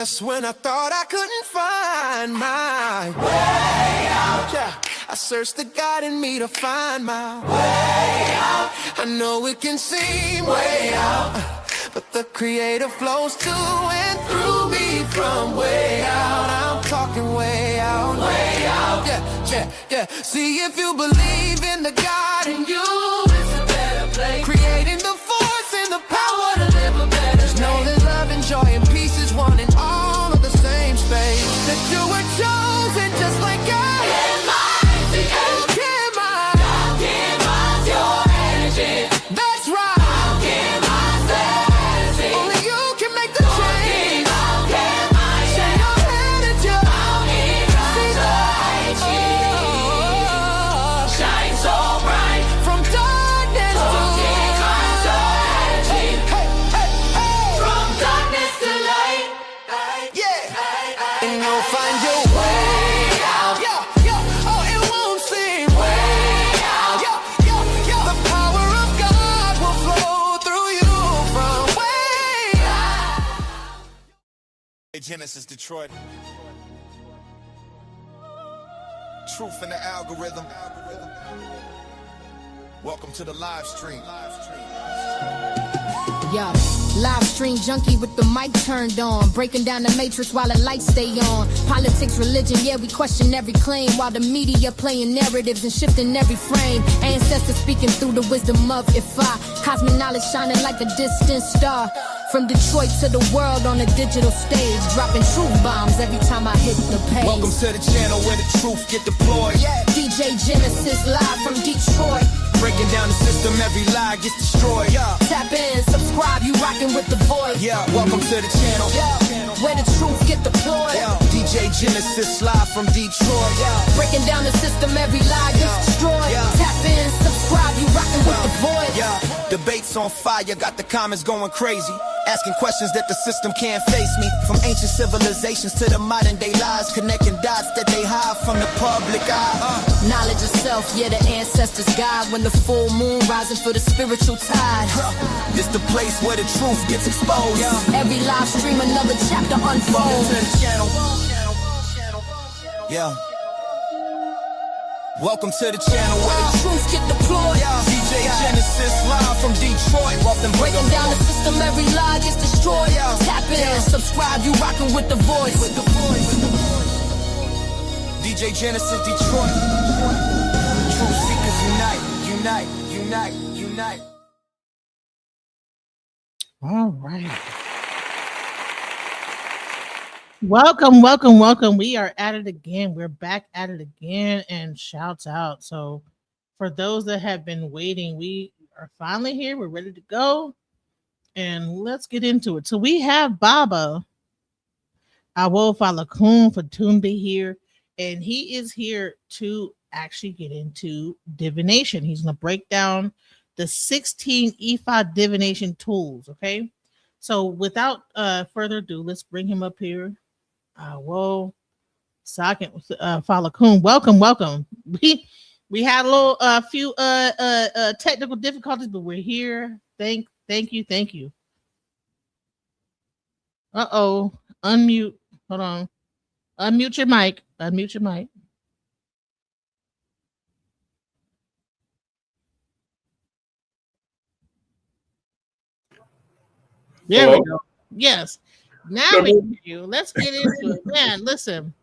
Just when I thought I couldn't find my way out, yeah, I searched the God in me to find my way out. I know it can seem way out, but the Creator flows to and through me from way out. I'm talking way out, yeah. See, if you believe in the God in you, it's a better place. Creating the force and the power to live a better life. Know that love and joy and peace is one in all of the same space. That you were chosen just like God. Your energy. That's right. Only you can make the change. Share your energy. Shine so bright from darkness to light. From darkness to light. Yeah. And you'll find your way out. Oh, it won't seem way out. The power of God will flow through you from way out. Genesis, Detroit. Truth in the algorithm. Welcome to the live stream. Yeah, live stream junkie with the mic turned on, breaking down the matrix while the lights stay on. Politics, religion, yeah, we question every claim, while the media playing narratives and shifting every frame. Ancestors speaking through the wisdom of IFA, cosmic knowledge shining like a distant star. From Detroit to the world on a digital stage, dropping truth bombs every time I hit the page. Welcome to the channel where the truth get deployed. DJ Genesis live from Detroit. Breaking down the system, every lie gets destroyed. Tap in, subscribe, you rocking with the voice. Welcome to the channel. Where the truth get deployed. DJ Genesis live from Detroit. Breaking down the system, every lie gets destroyed. Tap in, subscribe, you rocking with the voice. Debates on fire, got the comments going crazy. Asking questions that the system can't face me. From ancient civilizations to the modern day lies, connecting dots that they hide from the public eye. Knowledge of self, yeah, the ancestors guide. When the full moon rising for the spiritual tide. This the place where the truth gets exposed. Every live stream, another chapter unfolds. Welcome to the channel. Welcome to the channel where the truth get deployed. DJ Genesis live from Detroit. Breaking down the system, every lie gets destroyed. Tap in, subscribe, you rocking with the voice. DJ Genesis Detroit. Truth seekers unite. All right. Welcome. We are at it again. We're back at it again, and shouts out. So for those that have been waiting, we are finally here. We're ready to go, and let's get into it. So we have Baba Awo Falokun for Tunde here, and he is here to actually get into divination. He's going to break down the 16 IFA divination tools, okay? So without further ado, let's bring him up here. Awo Falokun, welcome. We had a little few technical difficulties, but we're here. Thank you. Unmute. Hold on. Unmute your mic. There we go. Yes. Now we hear you. Let's get into it. Man, listen.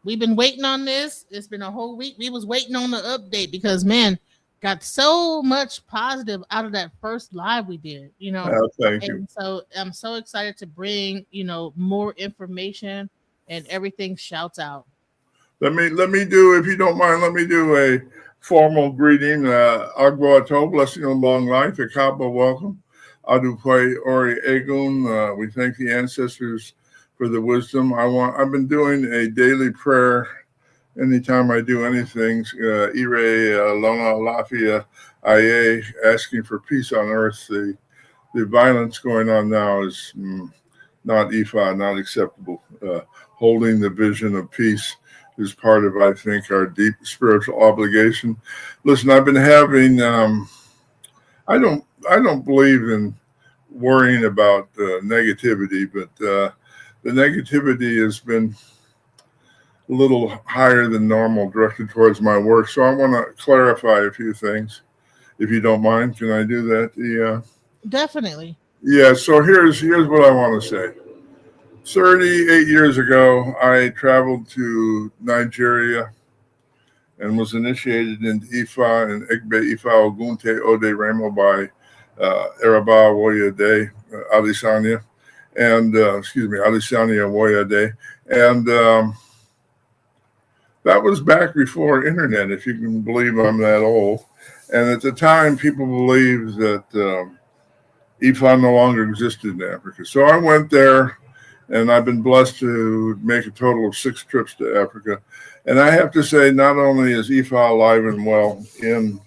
We've been waiting on this. It's been a whole week. We was waiting on the update because, man, got so much positive out of that first live we did, Thank you. So I'm so excited to bring, more information and everything shouts out. Let me do, if you don't mind, let me do a formal greeting. Agbo Ato, blessing on long life. Akaba, welcome. Adupwe Ori Egun. We thank the ancestors for the wisdom. I've been doing a daily prayer anytime I do anything. Ire Lona Lafia Aye, asking for peace on earth. The violence going on now is not IFA, not acceptable. Holding the vision of peace is part of, I think, our deep spiritual obligation. Listen, I've been having, I don't believe in worrying about negativity, but the negativity has been a little higher than normal directed towards my work. So I want to clarify a few things, if you don't mind. Can I do that? Definitely. Yeah. So here's what I want to say. 38 years ago, I traveled to Nigeria and was initiated into IFA and Egbe Ifa Ogunte Ode Remo by Eraba Woyade Alisanya, and Alisanya Woyade, and that was back before internet, if you can believe I'm that old. And at the time, people believed that Ifa no longer existed in Africa. So I went there, and I've been blessed to make a total of 6 trips to Africa. And I have to say, not only is Ifa alive and well in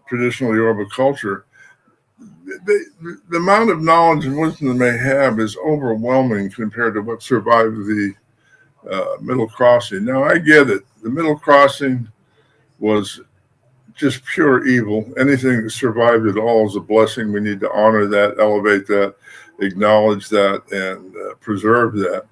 traditional Yoruba culture, the amount of knowledge and wisdom they have is overwhelming compared to what survived the middle crossing. Now, I get it. The middle crossing was just pure evil. Anything that survived at all is a blessing. We need to honor that, elevate that, acknowledge that, and preserve that.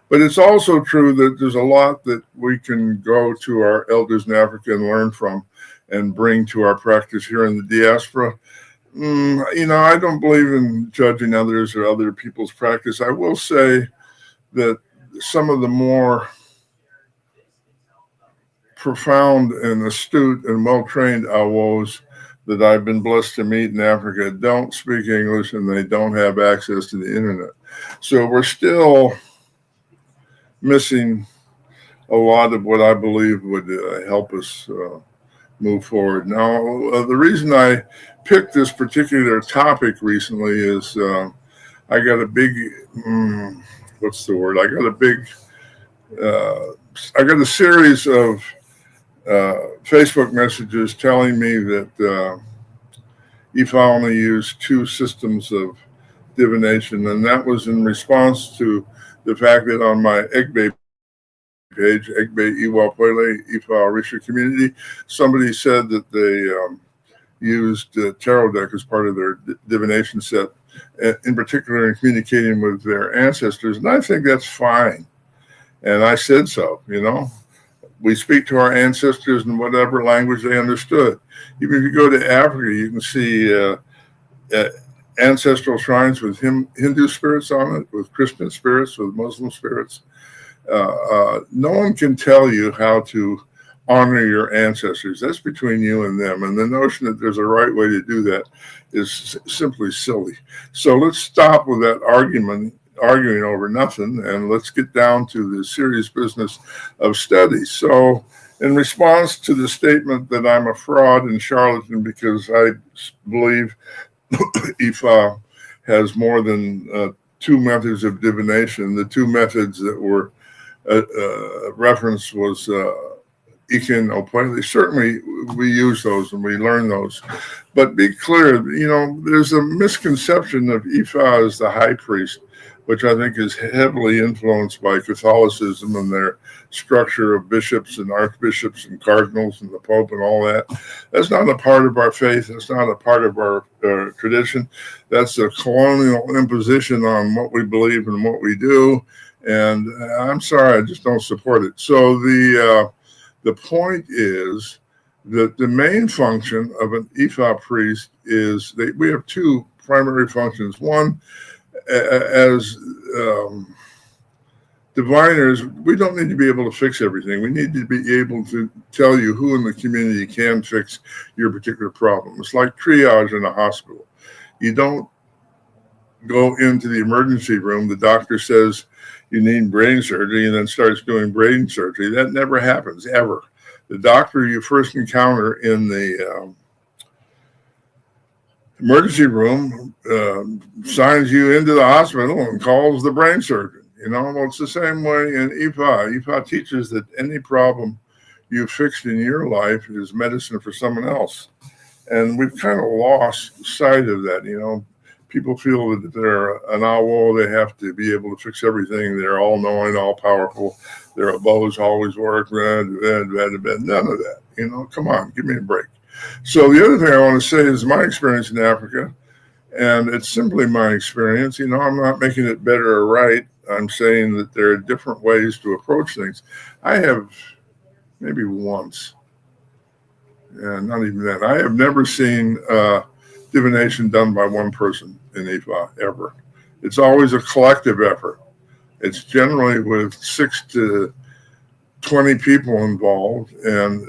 But it's also true that there's a lot that we can go to our elders in Africa and learn from and bring to our practice here in the diaspora. I don't believe in judging others or other people's practice. I will say that some of the more profound and astute and well-trained Awos that I've been blessed to meet in Africa don't speak English and they don't have access to the internet. So we're still missing a lot of what I believe would help us move forward. Now, the reason I picked this particular topic recently is I got a big, I got a series of Facebook messages telling me that IFA only used 2 systems of divination, and that was in response to the fact that on my Egbe page, Egbe Iwa Pele Ifa Orisha community, somebody said that they used tarot deck as part of their divination set, in particular in communicating with their ancestors, and I think that's fine. And I said so, We speak to our ancestors in whatever language they understood. Even if you go to Africa, you can see ancestral shrines with Hindu spirits on it, with Christian spirits, with Muslim spirits. No one can tell you how to honor your ancestors. That's between you and them. And the notion that there's a right way to do that is simply silly. So let's stop with that arguing over nothing, and let's get down to the serious business of study. So in response to the statement that I'm a fraud and charlatan because I believe IFA has more than 2 methods of divination, the 2 methods that were referenced was Ikin Opwele. Certainly we use those and we learn those. But be clear, there's a misconception of IFA as the high priest, which I think is heavily influenced by Catholicism and their structure of bishops and archbishops and cardinals and the Pope and all that. That's not a part of our faith. That's not a part of our tradition. That's a colonial imposition on what we believe and what we do. And I'm sorry, I just don't support it. So the point is that the main function of an Ifa priest is that we have 2 primary functions. One, as diviners, we don't need to be able to fix everything. We need to be able to tell you who in the community can fix your particular problem. It's like triage in a hospital. You don't go into the emergency room, the doctor says you need brain surgery, and then starts doing brain surgery. That never happens, ever. The doctor you first encounter in the emergency room signs you into the hospital and calls the brain surgeon. Well, it's the same way in IFA. IFA teaches that any problem you fixed in your life is medicine for someone else. And we've kind of lost sight of that. People feel that if they're an Awo, they have to be able to fix everything. They're all knowing, all powerful. Their bows always work. None of that. Come on, give me a break. So the other thing I want to say is my experience in Africa, And it's simply my experience. I'm not making it better or right. I'm saying that there are different ways to approach things. I have maybe once, and not even that, I have never seen divination done by one person in IFA ever. It's always a collective effort. It's generally with 6 to 20 people involved, and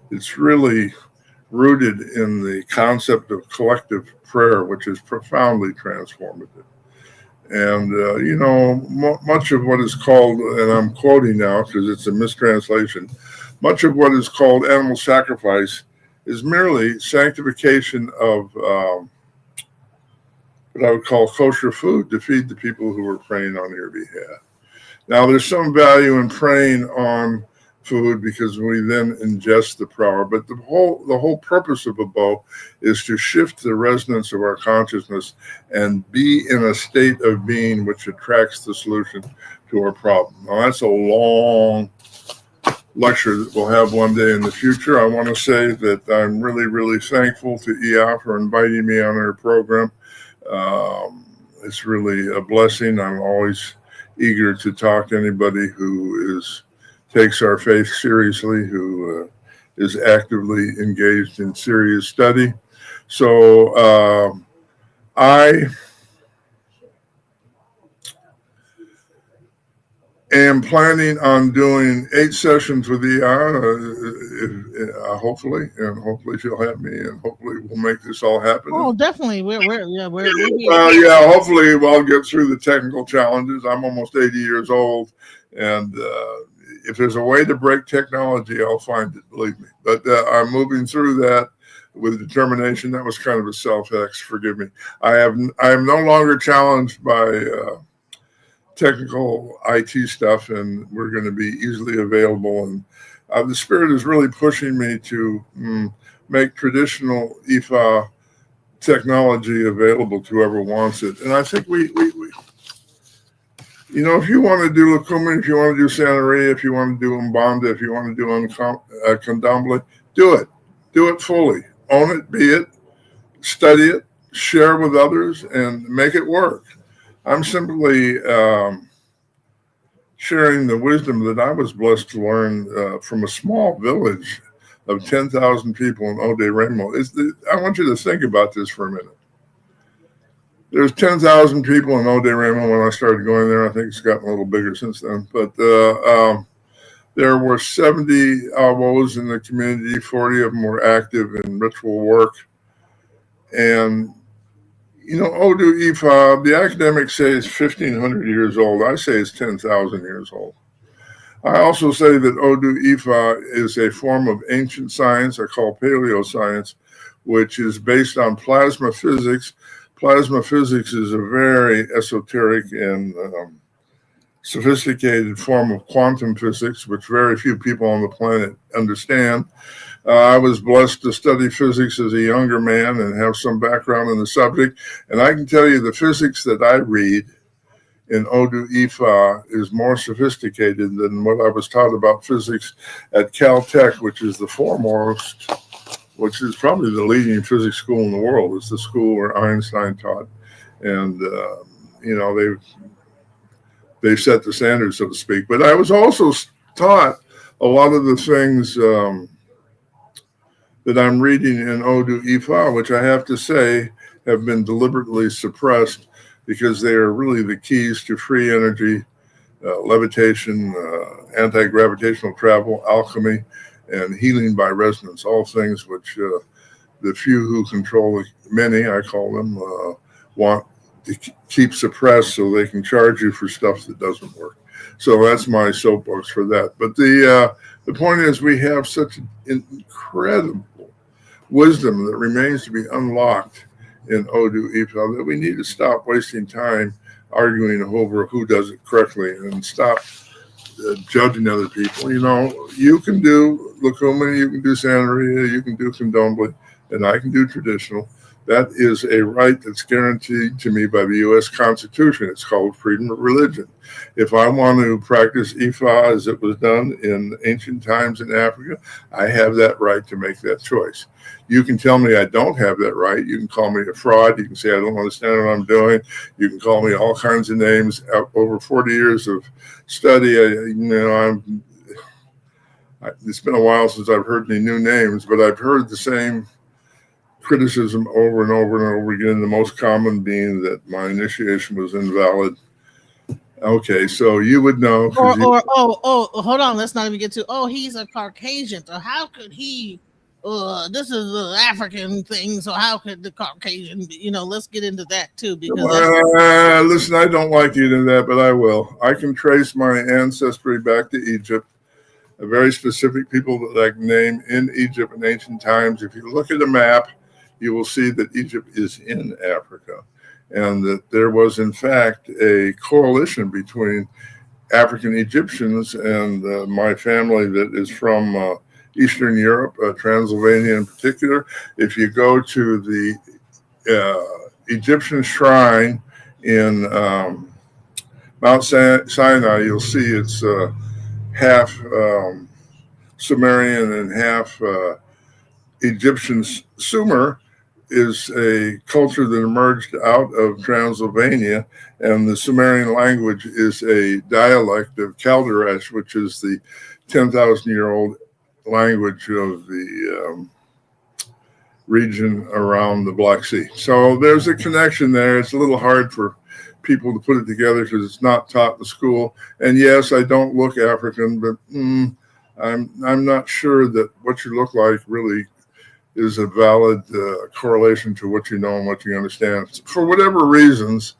it's really rooted in the concept of collective prayer, which is profoundly transformative. And, much of what is called, and I'm quoting now because it's a mistranslation, much of what is called animal sacrifice is merely sanctification of what I would call kosher food to feed the people who are praying on your behalf. Now, there's some value in praying on food because we then ingest the power, but the whole purpose of a bow is to shift the resonance of our consciousness and be in a state of being which attracts the solution to our problem. Now, that's a long lecture that we'll have one day in the future. I want to say that I'm really, really thankful to EA for inviting me on their program. It's really a blessing. I'm always eager to talk to anybody who takes our faith seriously, who is actively engaged in serious study. So I am planning on doing 8 sessions with hopefully, and hopefully she'll have me, and hopefully we'll make this all happen. Oh, definitely. We're well, yeah, hopefully I'll get through the technical challenges. I'm almost 80 years old, and if there's a way to break technology, I'll find it, believe me. But I'm moving through that with determination. That was kind of a self-ex, forgive me. I am no longer challenged by technical IT stuff, and we're going to be easily available. And the Spirit is really pushing me to make traditional IFA technology available to whoever wants it. And I think we if you want to do Lukumi, if you want to do Santeria, if you want to do Umbanda, if you want to do Candomblé, do it. Do it fully. Own it, be it, study it, share with others, and make it work. I'm simply sharing the wisdom that I was blessed to learn from a small village of 10,000 people in Ode Remo. I want you to think about this for a minute. There's 10,000 people in Ode Remo when I started going there. I think it's gotten a little bigger since then. But there were 70 Awos in the community. 40 of them were active in ritual work. And Odu Ifa, the academics say it's 1,500 years old. I say it's 10,000 years old. I also say that Odu Ifa is a form of ancient science I call paleoscience, which is based on plasma physics. Plasma physics is a very esoteric and sophisticated form of quantum physics, which very few people on the planet understand. I was blessed to study physics as a younger man and have some background in the subject. And I can tell you the physics that I read in Odu Ifa is more sophisticated than what I was taught about physics at Caltech, which is the foremost, which is probably the leading physics school in the world. It's the school where Einstein taught. And, they've set the standard, so to speak. But I was also taught a lot of the things that I'm reading in Odu Ifa, which I have to say have been deliberately suppressed because they are really the keys to free energy, levitation, anti-gravitational travel, alchemy, and healing by resonance, all things which the few who control the many, I call them, want to keep suppressed so they can charge you for stuff that doesn't work. So that's my soapbox for that. But the point is we have such incredible wisdom that remains to be unlocked in Odu Ifa that we need to stop wasting time arguing over who does it correctly and stop judging other people. You can do Lukumi, you can do Santeria, you can do Candomblé, and I can do traditional. That is a right that's guaranteed to me by the U.S. Constitution. It's called freedom of religion. If I want to practice IFA as it was done in ancient times in Africa, I have that right to make that choice. You can tell me I don't have that right. You can call me a fraud. You can say I don't understand what I'm doing. You can call me all kinds of names. Over 40 years of study, it's been a while since I've heard any new names, but I've heard the same criticism over and over and over again, the most common being that my initiation was invalid. Okay, so you would know. Hold on, let's not even get to, he's a Caucasian, so how could he, this is an African thing, so how could the Caucasian be, let's get into that too, because listen, I don't like you in that, but I will. I can trace my ancestry back to Egypt, a very specific people that I can name in Egypt in ancient times. If you look at a map, you will see that Egypt is in Africa, and that there was, in fact, a coalition between African Egyptians and my family that is from Eastern Europe, Transylvania in particular. If you go to the Egyptian shrine in Mount Sinai, you'll see it's half Sumerian and half Egyptian. Sumer is a culture that emerged out of Transylvania, and the Sumerian language is a dialect of Chalderesh, which is the 10,000-year-old language of the region around the Black Sea. So there's a connection there. It's a little hard for people to put it together because it's not taught in school. And yes, I don't look African, but I'm not sure that what you look like really is a valid correlation to what you know and what you understand. For whatever reasons,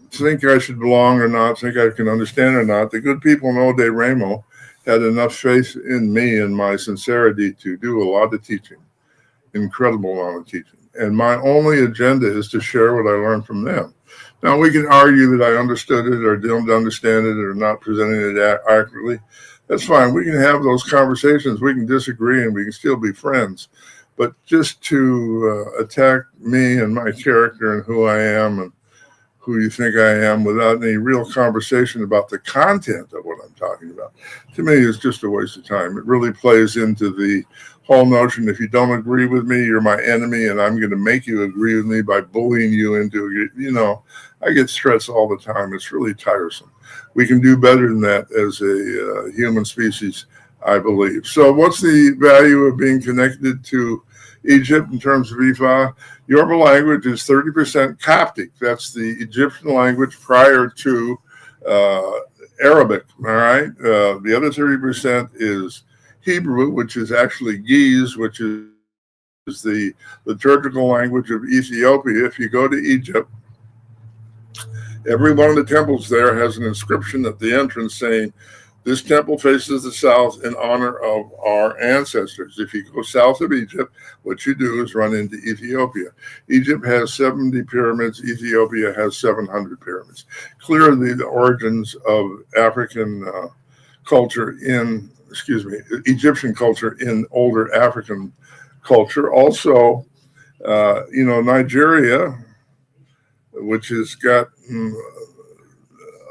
think I should belong or not, think I can understand or not, the good people in Ode Ramo had enough faith in me and my sincerity to do a lot of teaching, incredible amount of teaching. And my only agenda is to share what I learned from them. Now, we can argue that I understood it or didn't understand it or not presenting it accurately. That's fine. We can have those conversations. We can disagree and we can still be friends. But just to attack me and my character and who I am and who you think I am without any real conversation about the content of what I'm talking about, to me is just a waste of time. It really plays into the whole notion, if you don't agree with me, you're my enemy, and I'm going to make you agree with me by bullying you into, I get threats all the time. It's really tiresome. We can do better than that as a human species, I believe. So what's the value of being connected to Egypt in terms of Ifa? Yoruba language is 30% Coptic. That's the Egyptian language prior to Arabic, all right? The other 30% is Hebrew, which is actually Ge'ez, which is the liturgical language of Ethiopia. If you go to Egypt, every one of the temples there has an inscription at the entrance saying, "This temple faces the south in honor of our ancestors." If you go south of Egypt, what you do is run into Ethiopia. Egypt has 70 pyramids. Ethiopia has 700 pyramids. Clearly, the origins of African culture Egyptian culture in older African culture. Also, Nigeria, which has got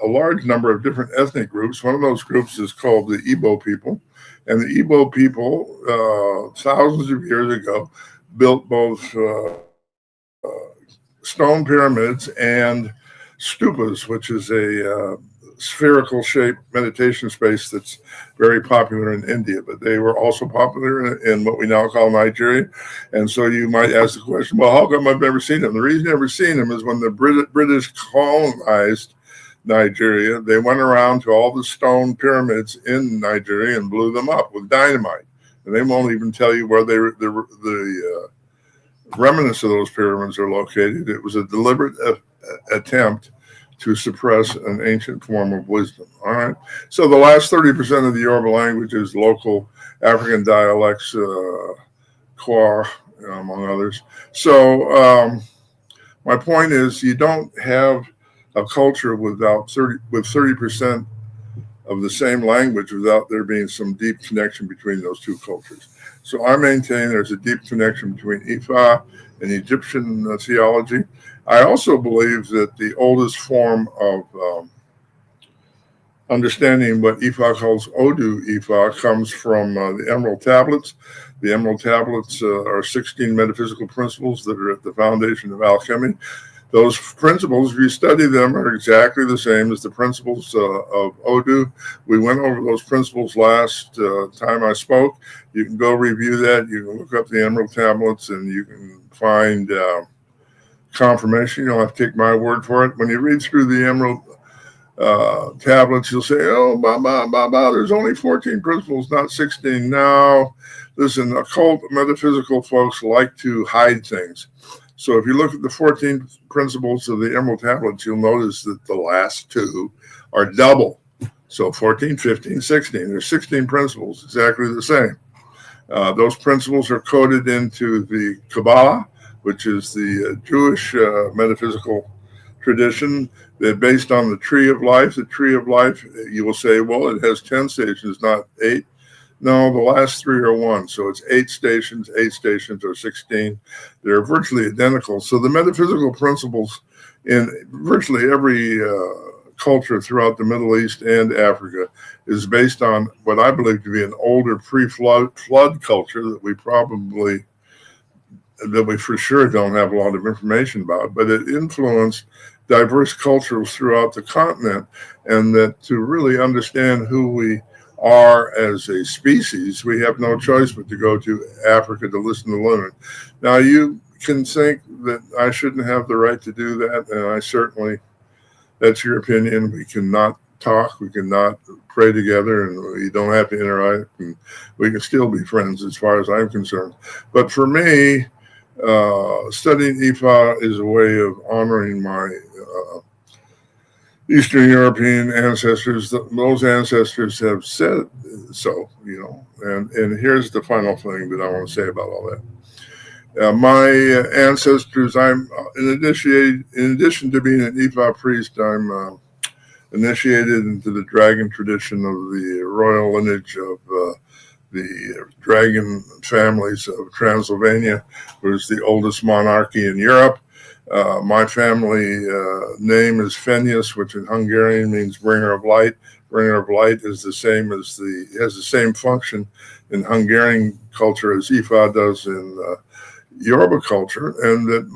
a large number of different ethnic groups. One of those groups is called the Igbo people. And the Igbo people, thousands of years ago, built both stone pyramids and stupas, which is a spherical shaped meditation space that's very popular in India, but they were also popular in what we now call Nigeria. And so you might ask the question, well, how come I've never seen them? The reason I've never seen them is when the British colonized Nigeria, they went around to all the stone pyramids in Nigeria and blew them up with dynamite. And they won't even tell you where the remnants of those pyramids are located. It was a deliberate attempt to suppress an ancient form of wisdom. All right. So the last 30% of the Yoruba language is local African dialects, Kwa, among others. So my point is, you don't have a culture with 30% of the same language without there being some deep connection between those two cultures. So I maintain there's a deep connection between Ifa and Egyptian theology. I also believe that the oldest form of understanding what Ifa calls Odu Ifa comes from the Emerald Tablets. The Emerald Tablets are 16 metaphysical principles that are at the foundation of alchemy. Those principles, if you study them, are exactly the same as the principles of Odu. We went over those principles last time I spoke. You can go review that. You can look up the Emerald Tablets and you can find confirmation. You don't have to take my word for it. When you read through the Emerald tablets, you'll say, oh, there's only 14 principles, not 16. Now, listen, occult metaphysical folks like to hide things. So if you look at the 14 principles of the Emerald Tablets, you'll notice that the last two are double. So 14, 15, 16. There's 16 principles, exactly the same. Those principles are coded into the Kabbalah, which is the Jewish metaphysical tradition. They're based on the tree of life. The tree of life, you will say, well, it has 10 stations, not 8. No, the last 3 are 1. So it's 8 stations or 16. They're virtually identical. So the metaphysical principles in virtually every culture throughout the Middle East and Africa is based on what I believe to be an older pre-flood culture that we for sure don't have a lot of information about, but it influenced diverse cultures throughout the continent, and that to really understand who we are as a species, we have no choice but to go to Africa to listen to learn. Now, you can think that I shouldn't have the right to do that, and I certainly, that's your opinion. We cannot talk, we cannot pray together, and we don't have to interact, and we can still be friends as far as I'm concerned. But for me, studying Ifa is a way of honoring my Eastern European ancestors. Those ancestors have said so, and here's the final thing that I want to say about all that. My ancestors, I'm in addition to being an Ifa priest, I'm initiated into the dragon tradition of the royal lineage of the dragon families of Transylvania, was the oldest monarchy in Europe. My family name is Fenius, which in Hungarian means bringer of light. Bringer of light is the same as has the same function in Hungarian culture as Ifa does in Yoruba culture, and that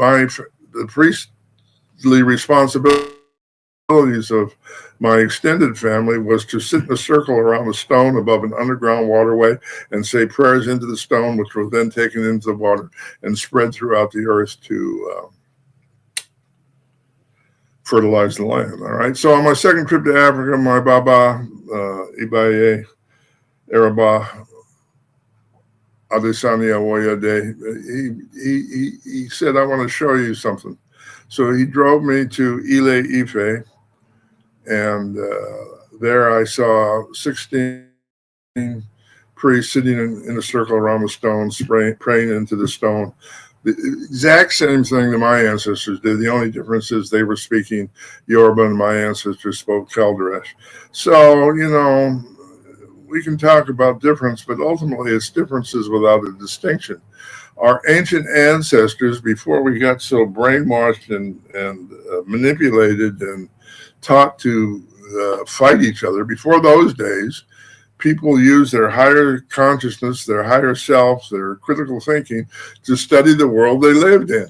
the priestly responsibilities of my extended family was to sit in a circle around a stone above an underground waterway and say prayers into the stone, which were then taken into the water and spread throughout the earth to fertilize the land. All right. So on my second trip to Africa, my Baba, Ibaye, Araba, Adesanya Woyade, he said, I want to show you something. So he drove me to Ile Ife, and there I saw 16 priests sitting in a circle around the stone, praying into the stone. The exact same thing that my ancestors did. The only difference is they were speaking Yoruba and my ancestors spoke Calderesh. So, we can talk about difference, but ultimately it's differences without a distinction. Our ancient ancestors, before we got so brainwashed and manipulated and taught to fight each other, before those days, people used their higher consciousness, their higher selves, their critical thinking to study the world they lived in.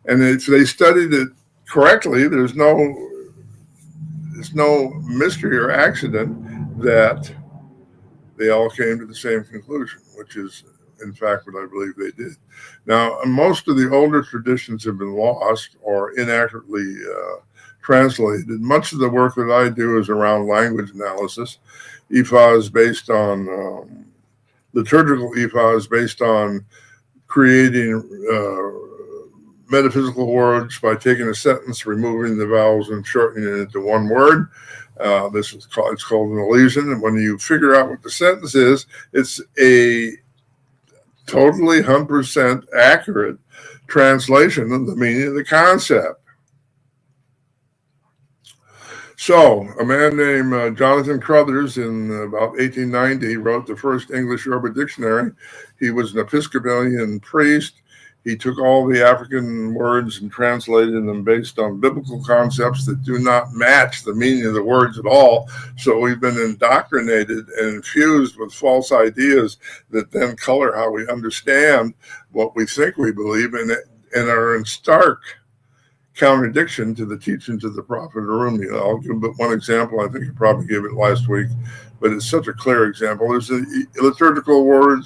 And if they studied it correctly, there's no mystery or accident that they all came to the same conclusion, which is, in fact, what I believe they did. Now, most of the older traditions have been lost or inaccurately translated. Much of the work that I do is around language analysis. Ifa is based on, liturgical Ifa is based on creating metaphysical words by taking a sentence, removing the vowels, and shortening it into one word. It's called an elision. And when you figure out what the sentence is, it's a totally 100% accurate translation of the meaning of the concept. So, a man named Jonathan Crothers in about 1890 wrote the first English Urban Dictionary. He was an Episcopalian priest. He took all the African words and translated them based on biblical concepts that do not match the meaning of the words at all. So we've been indoctrinated and infused with false ideas that then color how we understand what we think we believe in, and are in stark contradiction to the teachings of the prophet Rumi. I'll give but one example. I think you probably gave it last week, but it's such a clear example. There's a liturgical word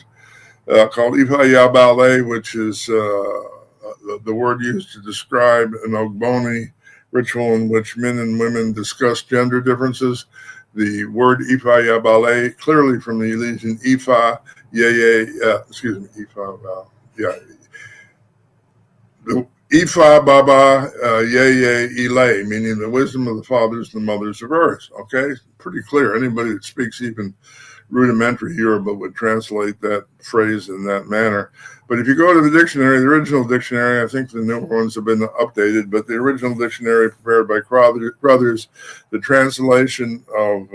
called Ifa Yabale, which is the word used to describe an Ogboni ritual in which men and women discuss gender differences. The word Ifa Yabale, clearly from the Elysian Ifa, the Ifa Baba Yeye Ile, meaning the wisdom of the fathers and the mothers of earth. Okay, pretty clear. Anybody that speaks even rudimentary Yoruba would translate that phrase in that manner. But if you go to the dictionary, the original dictionary, I think the newer ones have been updated, but the original dictionary prepared by Crothers, the translation of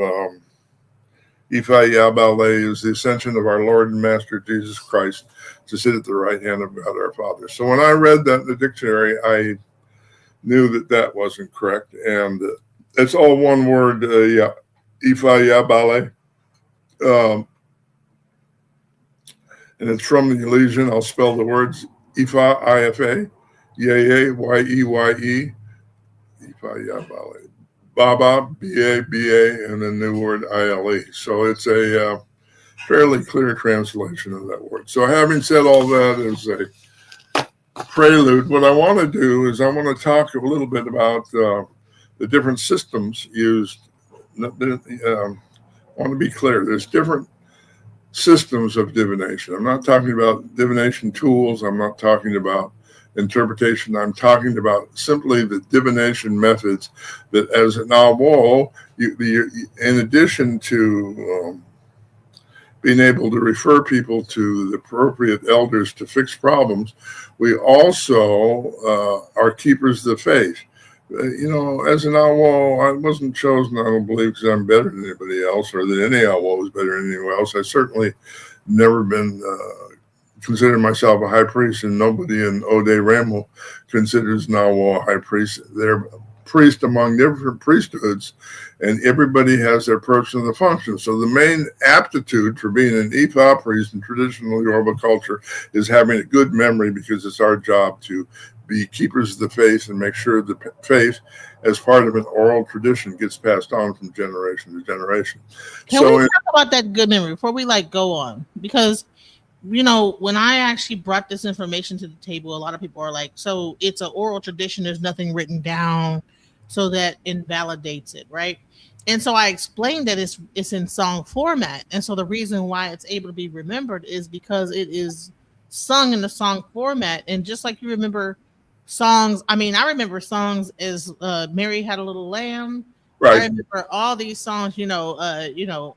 Ifa Yabale is the ascension of our Lord and Master Jesus Christ to sit at the right hand of God our Father. So when I read that in the dictionary, I knew that that wasn't correct. And it's all one word, Ifa Yabale. And it's from the Elysian. I'll spell the words Ifa, IFA, Yeye, Yeye, Ifa Yabale. Baba, B-A, and the new word I-L-E. So it's a fairly clear translation of that word. So having said all that as a prelude, what I want to do is I want to talk a little bit about the different systems used. I want to be clear. There's different systems of divination. I'm not talking about divination tools. I'm not talking about interpretation. I'm talking about simply the divination methods that, as an Awo, in addition to being able to refer people to the appropriate elders to fix problems, we also are keepers of the faith. As an Awo, I wasn't chosen, I don't believe, because I'm better than anybody else or that any Awo is better than anyone else. I certainly never been consider myself a high priest, and nobody in Ode Ramel considers an Awo a high priest. They're priest among different priesthoods, and everybody has their person and the function. So the main aptitude for being an Ifa priest in traditional Yoruba culture is having a good memory, because it's our job to be keepers of the faith and make sure the faith, as part of an oral tradition, gets passed on from generation to generation. Can we talk about that good memory before we go on? Because when I actually brought this information to the table, a lot of people are like, so it's an oral tradition, there's nothing written down, so that invalidates it, right? And so I explained that it's in song format. And so the reason why it's able to be remembered is because it is sung in the song format. And just like you remember songs, I remember songs as Mary Had a Little Lamb. Right. I remember all these songs, the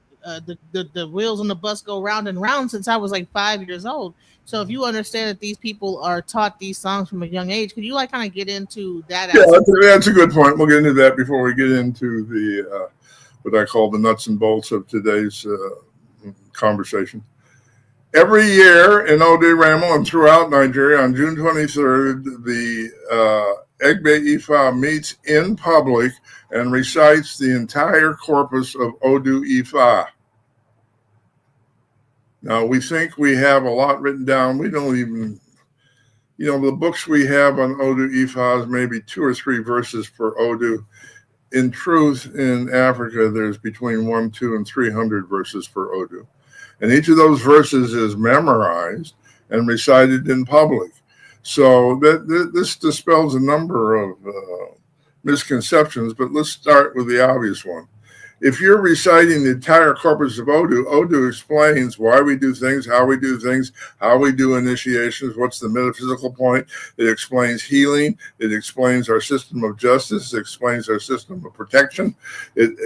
wheels on the bus go round and round since I was 5 years old. So if you understand that these people are taught these songs from a young age, could you kind of get into that? Yeah, that's a good point. We'll get into that before we get into the what I call the nuts and bolts of today's conversation. Every year in Ode Ramel and throughout Nigeria on June 23rd, the Egbe Ifa meets in public and recites the entire corpus of Odu Ifa. Now, we think we have a lot written down. We don't even, the books we have on Odu Ifa is maybe 2 or 3 verses per Odu. In truth, in Africa, there's between 1, 2, and 300 verses per Odu. And each of those verses is memorized and recited in public. So this dispels a number of misconceptions, but let's start with the obvious one. If you're reciting the entire corpus of Odu, Odu explains why we do things, how we do things, how we do initiations, what's the metaphysical point. It explains healing. It explains our system of justice. It explains our system of protection. It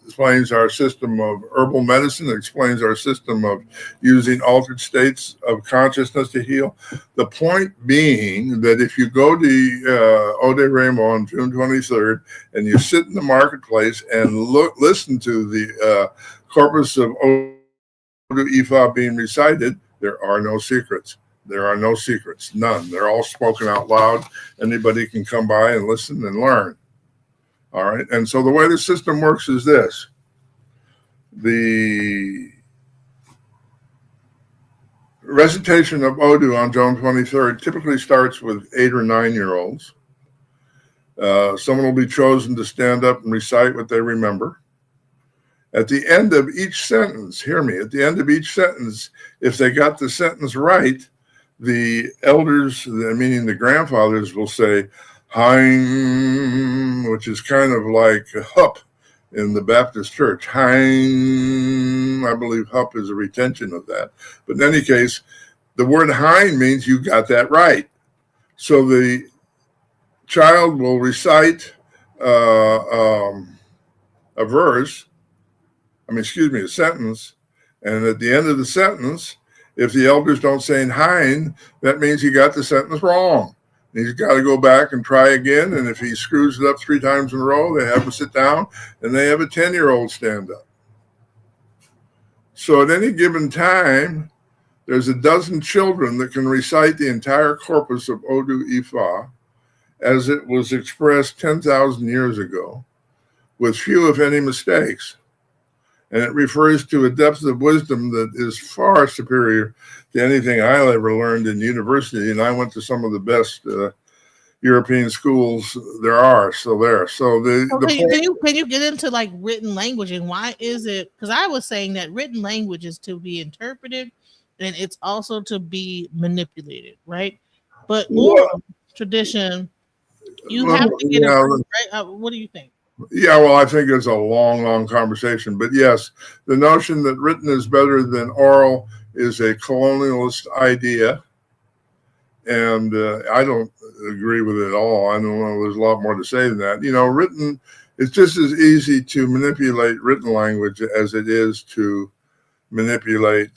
explains our system of herbal medicine. It explains our system of using altered states of consciousness to heal. The point being that if you go to Ode Rainbow on June 23rd and you sit in the marketplace and listen to the corpus of Odu Ifa being recited, there are no secrets. There are no secrets, none. They're all spoken out loud. Anybody can come by and listen and learn. All right. And so the way the system works is this. The recitation of Odu on June 23rd typically starts with 8 or 9-year-olds. Someone will be chosen to stand up and recite what they remember. At the end of each sentence, hear me, at the end of each sentence, if they got the sentence right, the elders, meaning the grandfathers, will say, Hein, which is kind of like hup in the Baptist church. Hein, I believe hup is a retention of that. But in any case, the word hein means you got that right. So the child will recite a sentence. And at the end of the sentence, if the elders don't say hein, that means he got the sentence wrong. He's got to go back and try again. And if he screws it up 3 times in a row, they have him sit down and they have a 10-year-old stand up. So at any given time, there's a dozen children that can recite the entire corpus of Odu Ifa as it was expressed 10,000 years ago, with few, if any, mistakes. And it refers to a depth of wisdom that is far superior to anything I ever learned in university. And I went to some of the best European schools there are. So can you get into like written language, and why is it? Because I was saying that written language is to be interpreted, and it's also to be manipulated, right? But oral tradition, you have to get it right. What do you think? Yeah, well, I think it's a long, long conversation. But yes, the notion that written is better than oral is a colonialist idea. And I don't agree with it at all. I don't know. There's a lot more to say than that. Written, it's just as easy to manipulate written language as it is to manipulate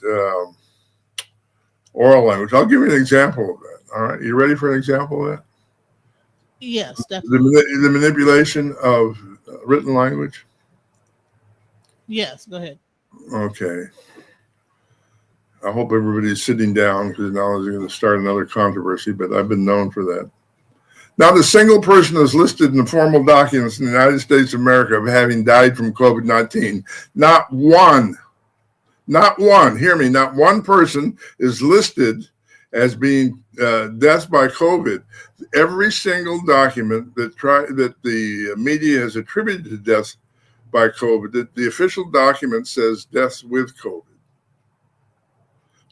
oral language. I'll give you an example of that. All right. You ready for an example of that? Yes, definitely. The manipulation of written language? Yes, go ahead. Okay. I hope everybody's sitting down because now they're going to start another controversy, but I've been known for that. Now, the single person is listed in the formal documents in the United States of America of having died from COVID-19. Not one, hear me, not one person is listed as being deaths by COVID. Every single document that the media has attributed to deaths by COVID, the official document says deaths with COVID.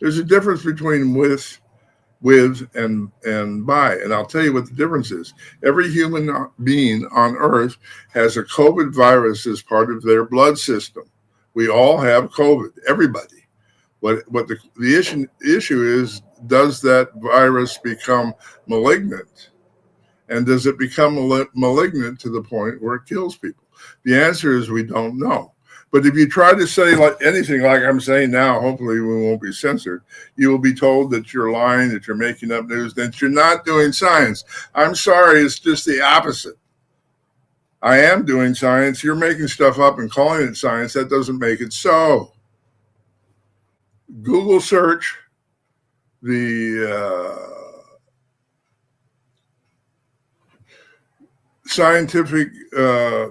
There's a difference between with and by, and I'll tell you what the difference is. Every human being on Earth has a COVID virus as part of their blood system. We all have COVID, everybody. What the issue is, does that virus become malignant? And does it become malignant to the point where it kills people? The answer is we don't know. But if you try to say like anything like I'm saying now, hopefully we won't be censored. You will be told that you're lying, that you're making up news, that you're not doing science. I'm sorry, it's just the opposite. I am doing science. You're making stuff up and calling it science. That doesn't make it so. Google search the scientific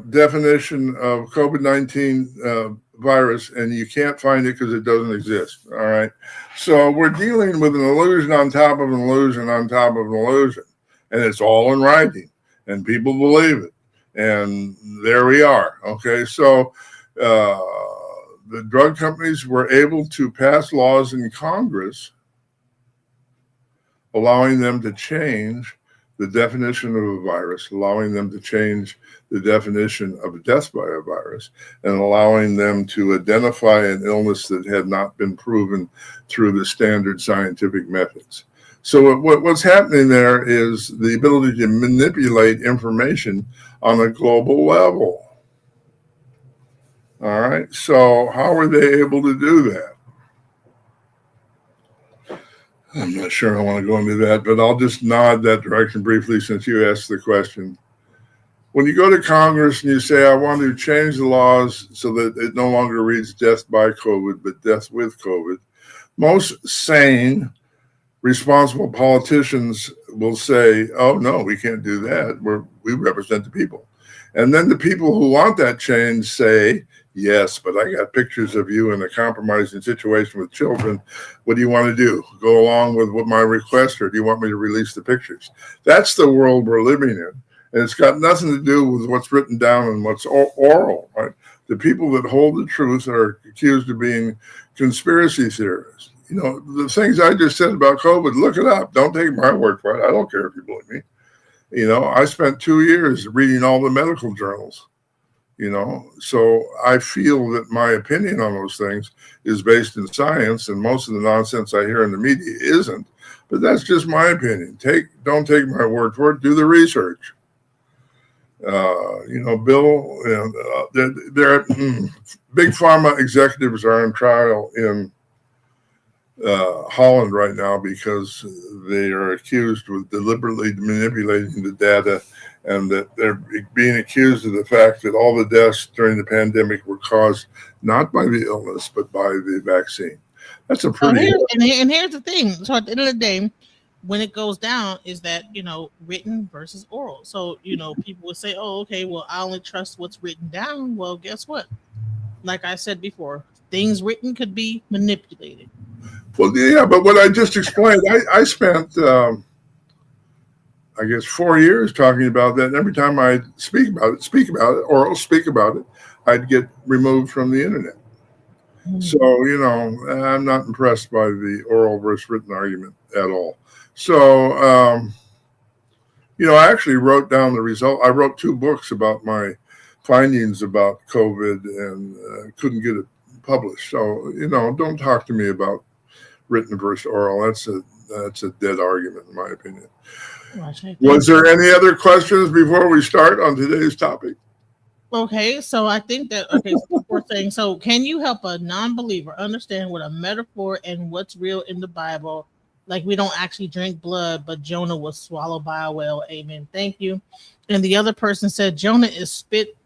definition of COVID-19 virus, and you can't find it because it doesn't exist. All right. So we're dealing with an illusion on top of an illusion on top of an illusion, and it's all in writing, and people believe it. And there we are. Okay. So the drug companies were able to pass laws in Congress allowing them to change the definition of a virus, allowing them to change the definition of death by a virus, and allowing them to identify an illness that had not been proven through the standard scientific methods. So what's happening there is the ability to manipulate information on a global level. All right. So how were they able to do that? I'm not sure I want to go into that, but I'll just nod that direction briefly since you asked the question. When you go to Congress and you say, I want to change the laws so that it no longer reads death by COVID, but death with COVID, most sane, responsible politicians will say, oh, no, we can't do that. We represent the people. And then the people who want that change say, yes, but I got pictures of you in a compromising situation with children. What do you want to do? Go along with what my request, or do you want me to release the pictures? That's the world we're living in. And it's got nothing to do with what's written down and what's oral, right? The people that hold the truth are accused of being conspiracy theorists. You know, the things I just said about COVID, look it up. Don't take my word for it. I don't care if you believe me. You know, I spent 2 years reading all the medical journals, you know, so I feel that my opinion on those things is based in science, and most of the nonsense I hear in the media isn't. But that's just my opinion. Don't take my word for it. Do the research. You know, Bill, they're big pharma executives are on trial in Holland right now because they are accused of deliberately manipulating the data, and that they're being accused of the fact that all the deaths during the pandemic were caused not by the illness, but by the vaccine. That's a pretty... And here's the thing. So at the end of the day, when it goes down, is that, you know, written versus oral. So, you know, people would say, oh, okay, well, I only trust what's written down. Well, guess what? Like I said before, things written could be manipulated. Well, yeah, but what I just explained, I spent, I guess, 4 years talking about that. And every time I speak about it, I'd get removed from the internet. So, you know, I'm not impressed by the oral versus written argument at all. So, you know, I actually wrote down the result. I wrote 2 books about my findings about COVID and couldn't get it published. So, you know, don't talk to me about written versus oral. That's a dead argument, in my opinion. Was there any other questions before we start on today's topic? Okay, so I think that, so we're saying, so can you help a non-believer understand what a metaphor and what's real in the Bible? Like, we don't actually drink blood, but Jonah was swallowed by a whale. Amen. Thank you. And the other person said Jonah is spit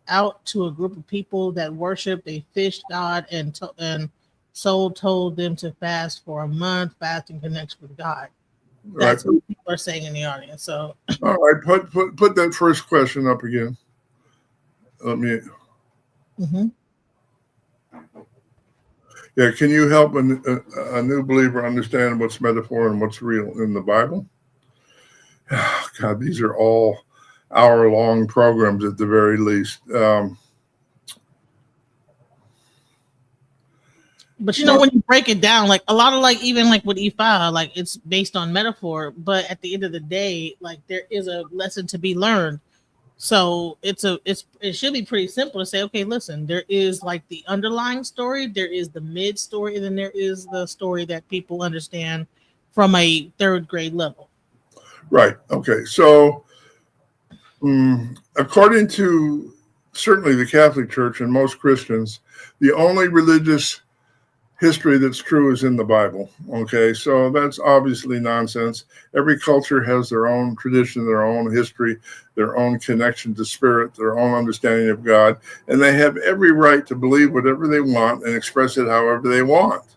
out to a group of people that worship a fish god, and Soul told them to fast for a month. Fasting connects with God. That's what people are saying in the audience. So, all right, put that first question up again. Let me. Yeah, can you help a new believer understand what's metaphor and what's real in the Bible? God, these are all hour-long programs at the very least. But you know, when you break it down, like a lot of, like, even like with IFA, like it's based on metaphor, but at the end of the day, like there is a lesson to be learned. So it should be pretty simple to say, okay, listen, there is like the underlying story, there is the mid story, and then there is the story that people understand from a 3rd grade level. Right. Okay. So according to certainly the Catholic Church and most Christians, the only religious history that's true is in the Bible. Okay, so that's obviously nonsense. Every culture has their own tradition, their own history, their own connection to spirit, their own understanding of God, and they have every right to believe whatever they want and express it however they want.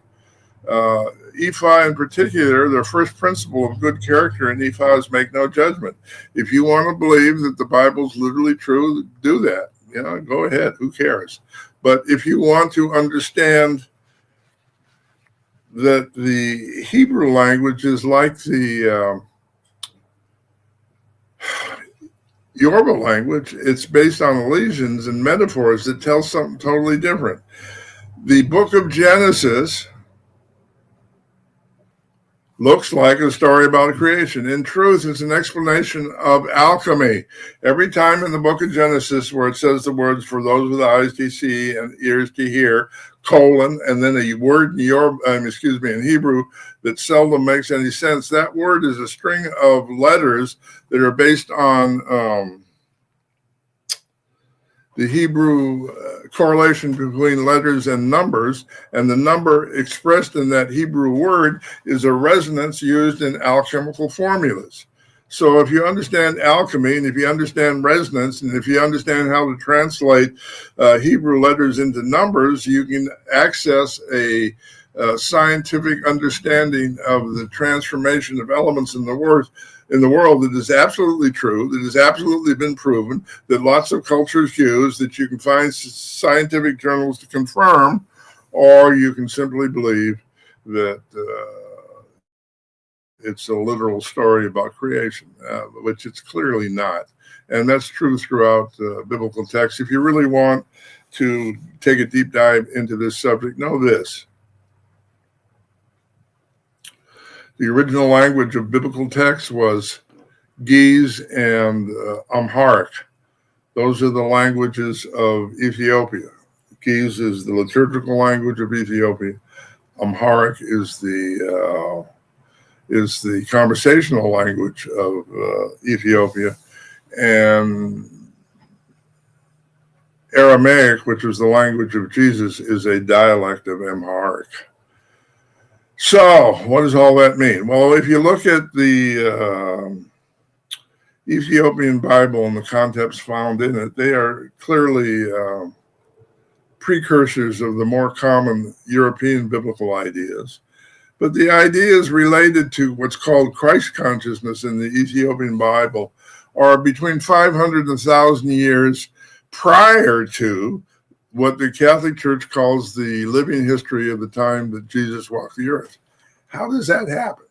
IFA in particular, the first principle of good character in IFA is make no judgment. If you want to believe that the Bible's literally true, do that. You know, go ahead. Who cares? But if you want to understand that the Hebrew language is like the Yoruba language, it's based on allusions and metaphors that tell something totally different. The book of Genesis looks like a story about creation. In truth, it's an explanation of alchemy. Every time in the book of Genesis where it says the words, for those with eyes to see and ears to hear, colon, and then a word in Hebrew that seldom makes any sense, that word is a string of letters that are based on the Hebrew correlation between letters and numbers, and the number expressed in that Hebrew word is a resonance used in alchemical formulas. So if you understand alchemy, and if you understand resonance, and if you understand how to translate Hebrew letters into numbers, you can access a scientific understanding of the transformation of elements in the world that is absolutely true, that has absolutely been proven, that lots of cultures use, that you can find scientific journals to confirm, or you can simply believe that it's a literal story about creation, which it's clearly not. And that's true throughout biblical texts. If you really want to take a deep dive into this subject, know this. The original language of biblical texts was Ge'ez and Amharic. Those are the languages of Ethiopia. Ge'ez is the liturgical language of Ethiopia. Amharic is the conversational language of Ethiopia, and Aramaic, which is the language of Jesus, is a dialect of Amharic. So, what does all that mean? Well, if you look at the Ethiopian Bible and the concepts found in it, they are clearly precursors of the more common European biblical ideas. But the ideas related to what's called Christ consciousness in the Ethiopian Bible are between 500 and 1,000 years prior to what the Catholic Church calls the living history of the time that Jesus walked the earth. How does that happen?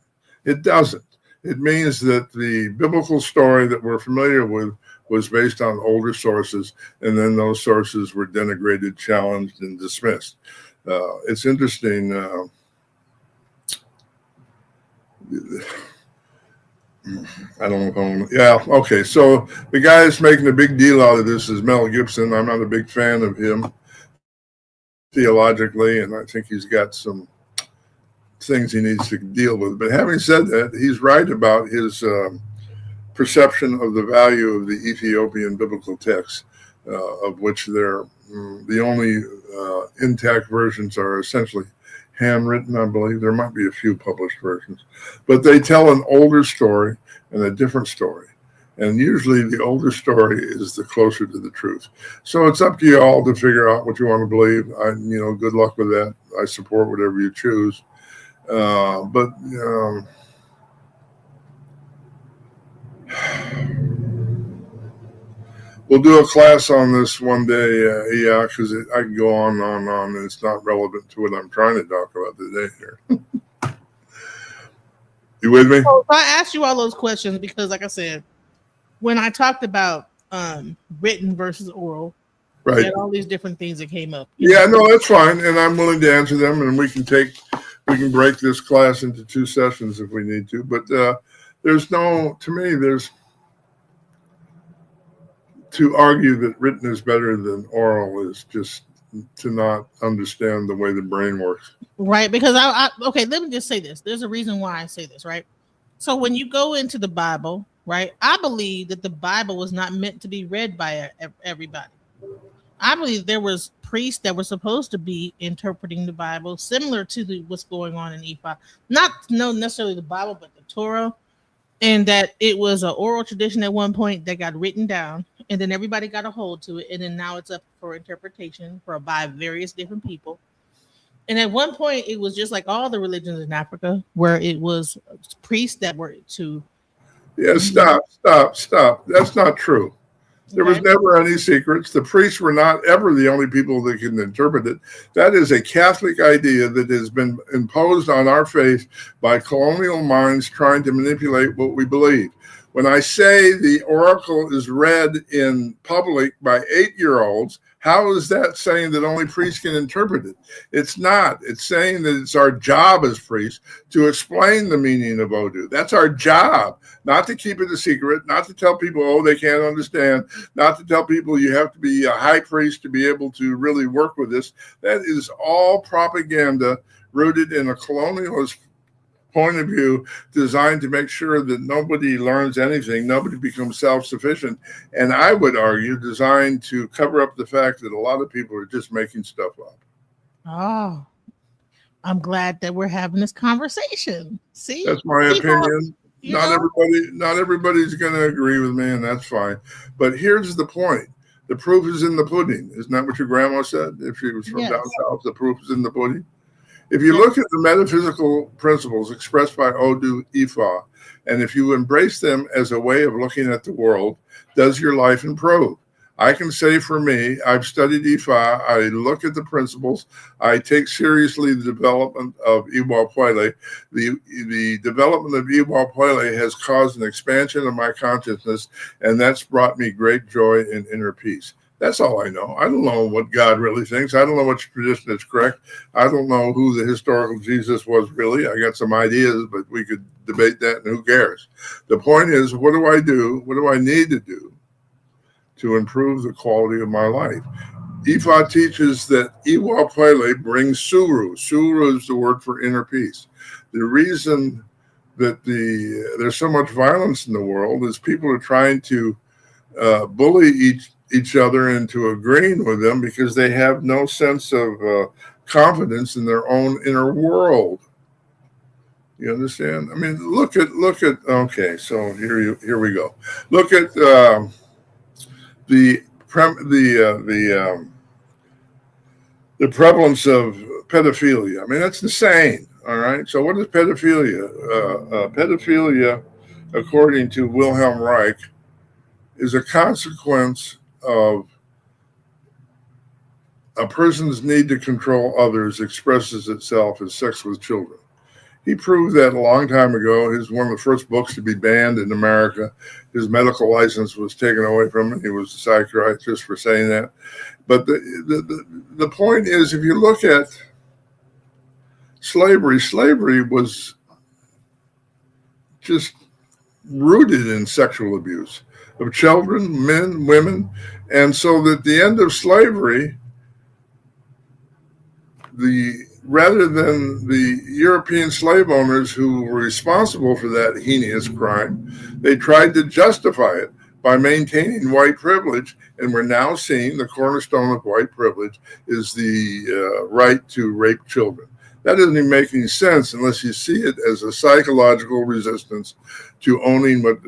It doesn't. It means that the biblical story that we're familiar with was based on older sources, and then those sources were denigrated, challenged, and dismissed. It's interesting. I don't know if I'm, yeah, okay. So the guy that's making a big deal out of this is Mel Gibson. I'm not a big fan of him theologically, and I think he's got some things he needs to deal with. But having said that, he's right about his perception of the value of the Ethiopian biblical texts, of which they're the only intact versions are essentially handwritten, I believe. There might be a few published versions, but they tell an older story and a different story. And usually the older story is the closer to the truth. So it's up to you all to figure out what you want to believe. Good luck with that. I support whatever you choose. But we'll do a class on this one day, because I can go on and on, and it's not relevant to what I'm trying to talk about today here. You with me? So I asked you all those questions because, like I said, when I talked about written versus oral, right, we had all these different things that came up. Yeah, no, that's fine, and I'm willing to answer them, and we can break this class into 2 sessions if we need to. But to argue that written is better than oral is just to not understand the way the brain works. Right, because okay, let me just say this. There's a reason why I say this, right? So when you go into the Bible, right, I believe that the Bible was not meant to be read by everybody. I believe there was priests that were supposed to be interpreting the Bible, similar to what's going on in IFA. Not necessarily the Bible, but the Torah. And that it was an oral tradition at one point that got written down, and then everybody got a hold to it, and then now it's up for interpretation by various different people. And at one point, it was just like all the religions in Africa, where it was priests that were to. Yeah, stop. That's not true. There was never any secrets. The priests were not ever the only people that can interpret it. That is a Catholic idea that has been imposed on our faith by colonial minds trying to manipulate what we believe. When I say the oracle is read in public by 8-year-olds, how is that saying that only priests can interpret it? It's not. It's saying that it's our job as priests to explain the meaning of Odu. That's our job, not to keep it a secret, not to tell people, they can't understand, not to tell people you have to be a high priest to be able to really work with this. That is all propaganda rooted in a colonialist point of view designed to make sure that nobody learns anything, nobody becomes self-sufficient, and I would argue designed to cover up the fact that a lot of people are just making stuff up. Oh, I'm glad that we're having this conversation. See, that's my opinion. Not everybody's going to agree with me, and that's fine. But here's the point: the proof is in the pudding. Isn't that what your grandma said? If she was from down south, the proof is in the pudding. If you look at the metaphysical principles expressed by Odu Ifa, and if you embrace them as a way of looking at the world, does your life improve? I can say for me, I've studied Ifa, I look at the principles, I take seriously the development of Iwa Pwele. The development of Iwa Pwele has caused an expansion of my consciousness, and that's brought me great joy and inner peace. That's all I know. I don't know what God really thinks. I don't know which tradition is correct. I don't know who the historical Jesus was really. I got some ideas, but we could debate that, and who cares? The point is, what do I do? What do I need to do to improve the quality of my life? Ifa teaches that Iwa Pwele brings suru. Suru is the word for inner peace. The reason that there's so much violence in the world is people are trying to bully each other into agreeing with them because they have no sense of confidence in their own inner world. You understand? I mean, look at. Okay, so here we go. Look at the prevalence of pedophilia. I mean, that's insane. All right. So what is pedophilia? Pedophilia, according to Wilhelm Reich, is a consequence of a person's need to control others expresses itself as sex with children. He proved that a long time ago. His one of the first books to be banned in America. His medical license was taken away from him. He was a psychiatrist for saying that. But the point is, if you look at slavery was just rooted in sexual abuse of children, men, women. And so at the end of slavery, rather than the European slave owners who were responsible for that heinous crime, they tried to justify it by maintaining white privilege. And we're now seeing the cornerstone of white privilege is the right to rape children. That doesn't even make any sense unless you see it as a psychological resistance to owning what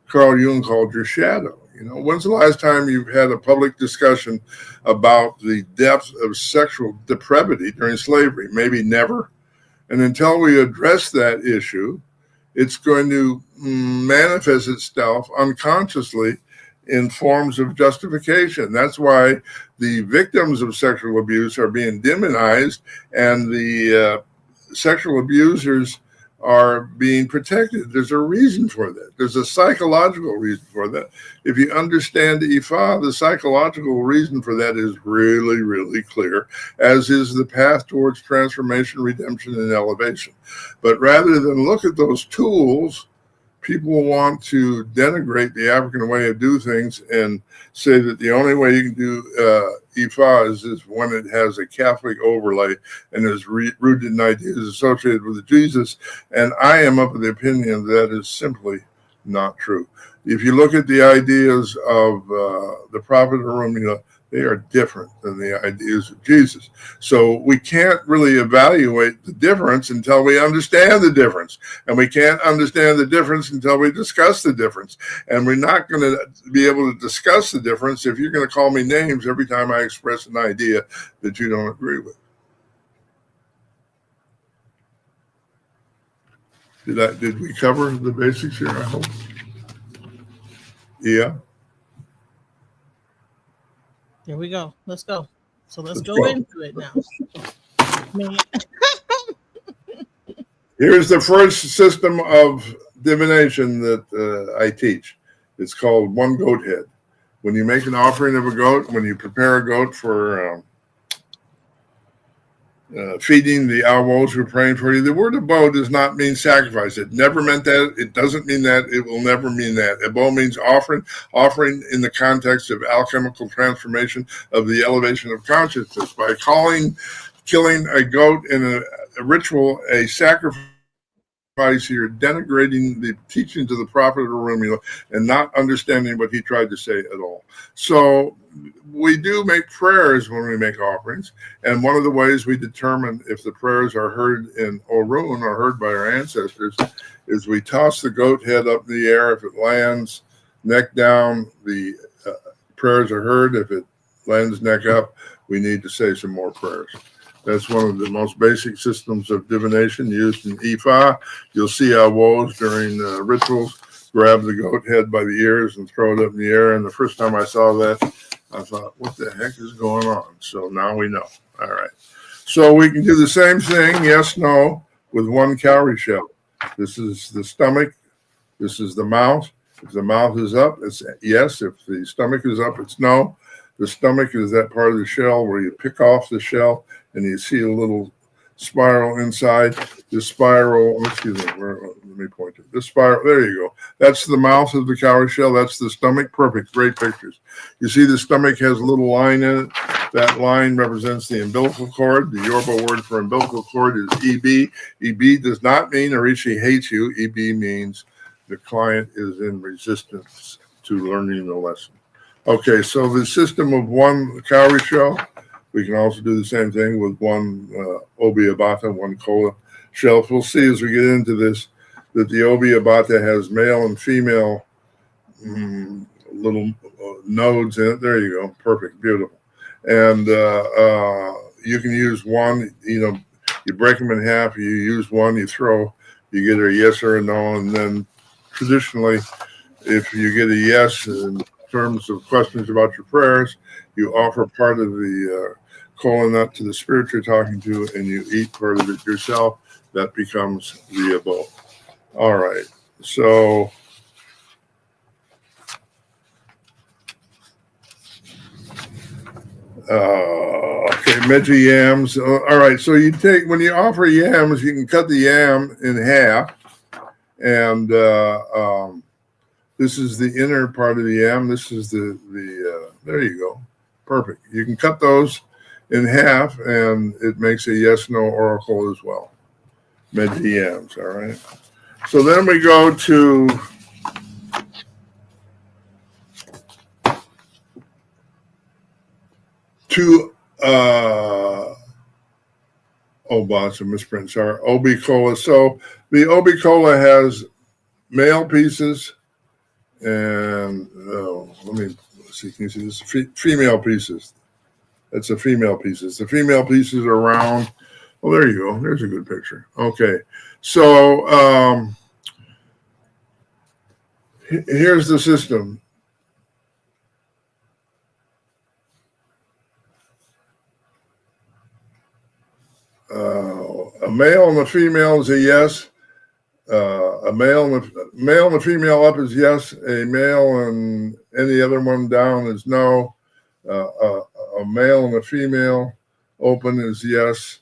Carl Jung called your shadow. You know, when's the last time you've had a public discussion about the depth of sexual depravity during slavery? Maybe never. And until we address that issue, it's going to manifest itself unconsciously in forms of justification. That's why the victims of sexual abuse are being demonized, and the sexual abusers are being protected. There's a reason for that. There's a psychological reason for that. If you understand Ifa, the psychological reason for that is really, really clear, as is the path towards transformation, redemption, and elevation. But rather than look at those tools, people want to denigrate the African way of do things and say that the only way you can do Ifa is when it has a Catholic overlay and is rooted in ideas associated with Jesus. And I am of the opinion that is simply not true. If you look at the ideas of the Prophet Arumia, they are different than the ideas of Jesus. So we can't really evaluate the difference until we understand the difference. And we can't understand the difference until we discuss the difference. And we're not going to be able to discuss the difference if you're going to call me names every time I express an idea that you don't agree with. Did we cover the basics here? I hope. Yeah. There we go. Let's go. So let's go into it now. Man. Here's the first system of divination that I teach. It's called one goat head. When you make an offering of a goat, when you prepare a goat for feeding the Awos who are praying for you, the word abo does not mean sacrifice. It never meant that. It doesn't mean that. It will never mean that. Abo means offering in the context of alchemical transformation of the elevation of consciousness. By killing a goat in a ritual, a sacrifice You're denigrating the teachings of the prophet of Romeo and not understanding what he tried to say at all. So we do make prayers when we make offerings, and one of the ways we determine if the prayers are heard in Orun or heard by our ancestors is we toss the goat head up in the air. If it lands neck down, the prayers are heard. If it lands neck up, we need to say some more prayers. That's one of the most basic systems of divination used in IFA. You'll see Awos during rituals grab the goat head by the ears and throw it up in the air. And the first time I saw that, I thought, what the heck is going on? So now we know. All right. So we can do the same thing, yes, no, with one cowrie shell. This is the stomach. This is the mouth. If the mouth is up, it's yes. If the stomach is up, it's no. The stomach is that part of the shell where you pick off the shell and you see a little spiral inside. This spiral, excuse me, let me point it. This spiral, there you go. That's the mouth of the cowrie shell. That's the stomach. Perfect. Great pictures. You see the stomach has a little line in it. That line represents the umbilical cord. The Yoruba word for umbilical cord is EB. EB does not mean Arishi hates you. EB means the client is in resistance to learning the lesson. Okay, so the system of one cowrie shell, we can also do the same thing with one obi abata, one kola shell. We'll see as we get into this that the obi abata has male and female little nodes in it. There you go. Perfect. Beautiful. And you can use one, you break them in half, you use one, you get a yes or a no. And then traditionally, if you get a yes in terms of questions about your prayers, you offer part of the kola nut to the spirit you're talking to, and you eat part of it yourself. That becomes the abo. All right. So okay, meji yams. All right. So when you offer yams, you can cut the yam in half, and this is the inner part of the yam. This is the there you go. Perfect. You can cut those in half, and it makes a yes/no oracle as well. Meji yams. All right. So then we go to lots of misprints are obi kola. So the obi kola has male pieces and let me see. Can you see this? Female pieces. That's the female pieces. The female pieces are round. Well, there you go. There's a good picture. Okay. So here's the system. A male and a female is a yes. A male and a female up is yes. A male and any other one down is no. A male and a female open is yes.